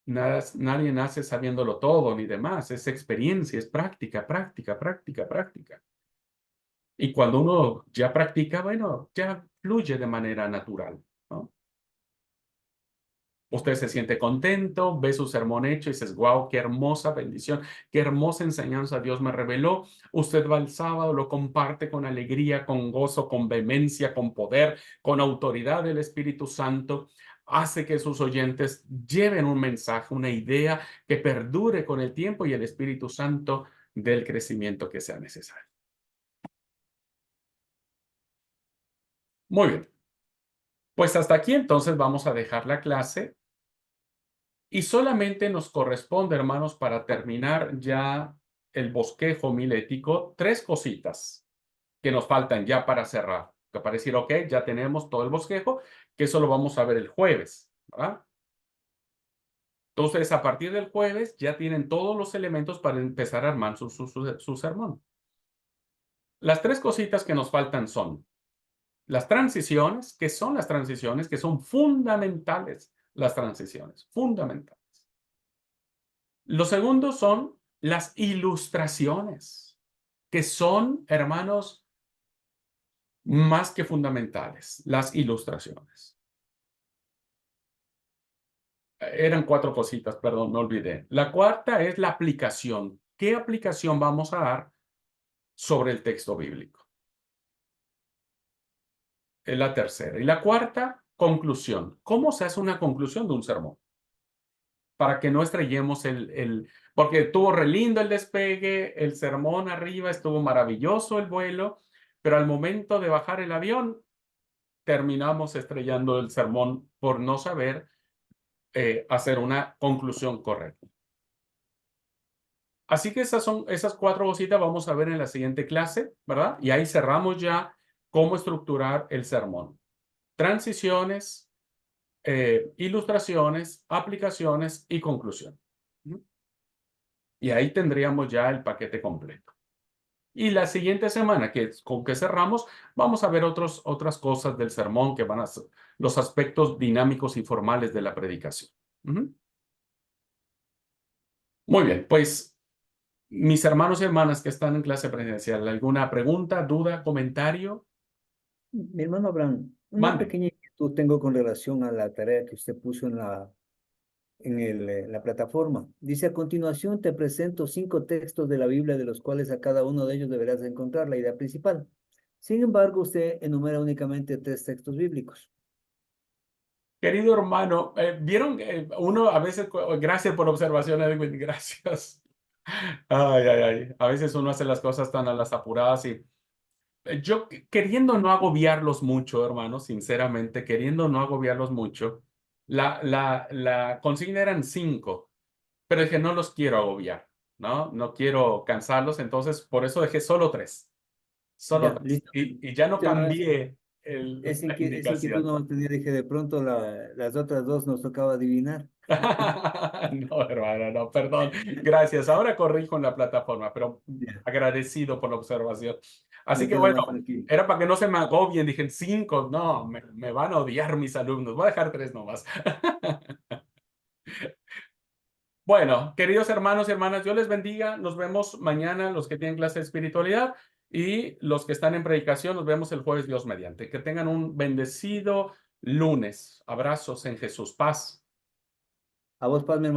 nadie nace sabiéndolo todo ni demás. Es experiencia, es práctica, práctica, práctica, práctica. Y cuando uno ya practica, bueno, ya fluye de manera natural, ¿no? Usted se siente contento, ve su sermón hecho y dices, wow, qué hermosa bendición, qué hermosa enseñanza Dios me reveló. Usted va el sábado, lo comparte con alegría, con gozo, con vehemencia, con poder, con autoridad del Espíritu Santo. Hace que sus oyentes lleven un mensaje, una idea que perdure con el tiempo y el Espíritu Santo del crecimiento que sea necesario. Muy bien. Pues hasta aquí entonces vamos a dejar la clase. Y solamente nos corresponde, hermanos, para terminar ya el bosquejo homilético, tres cositas que nos faltan ya para cerrar. Que para decir, ok, ya tenemos todo el bosquejo, que eso lo vamos a ver el jueves. ¿verdad? Entonces, a partir del jueves ya tienen todos los elementos para empezar a armar su sermón. Las 3 cositas que nos faltan son las transiciones, que son las transiciones, que son fundamentales, las transiciones, fundamentales. Lo segundo son las ilustraciones, que son, hermanos, más que fundamentales, las ilustraciones. Eran 4 cositas, perdón, me olvidé. La cuarta es la aplicación. ¿Qué aplicación vamos a dar sobre el texto bíblico? Es la tercera. Y la cuarta, conclusión. ¿Cómo se hace una conclusión de un sermón? Para que no estrellemos porque estuvo re lindo el despegue, el sermón arriba, estuvo maravilloso el vuelo, pero al momento de bajar el avión, terminamos estrellando el sermón por no saber hacer una conclusión correcta. Así que esas 4 cositas vamos a ver en la siguiente clase, ¿verdad? Y ahí cerramos ya cómo estructurar el sermón. Transiciones, ilustraciones, aplicaciones y conclusión. Y ahí tendríamos ya el paquete completo. Y la siguiente semana, con que cerramos, vamos a ver otras cosas del sermón que van a ser los aspectos dinámicos y formales de la predicación. Muy bien, pues mis hermanos y hermanas que están en clase presencial, ¿alguna pregunta, duda, comentario?
Mi hermano Abraham, una
Mande.
pequeña inquietud tengo con relación a la tarea que usted puso en la plataforma. Dice, a continuación te presento 5 textos de la Biblia, de los cuales a cada uno de ellos deberás encontrar la idea principal. Sin embargo, usted enumera únicamente 3 textos bíblicos.
Querido hermano, vieron uno a veces, gracias por observación, Edwin, gracias. Ay, ay, ay. A veces uno hace las cosas tan a las apuradas y yo queriendo no agobiarlos mucho, hermanos, sinceramente, queriendo no agobiarlos mucho, la consigna eran 5, pero dije, no los quiero agobiar, ¿no? No quiero cansarlos, entonces por eso dejé solo 3. Solo
Ya,
3.
listo.
Y ya no
Ya, no,
cambié la
esa inquietud
indicación.
no tenía, dije, de pronto las otras 2 nos tocaba adivinar.
No, hermano, no, perdón. Gracias. Ahora corrijo en la plataforma, pero
Ya,
agradecido por la observación. Así
me
que
quedo
bueno,
más tranquilo.
era para que no se me agobien. Dije 5, no, me van a odiar mis alumnos. Voy a dejar 3 nomás. Bueno, queridos hermanos y hermanas, Dios les bendiga. Nos vemos mañana, los que tienen clase de espiritualidad, y los que están en predicación, nos vemos el jueves, Dios mediante. Que tengan un bendecido lunes. Abrazos en Jesús. Paz.
A vos, Paz, mi hermano.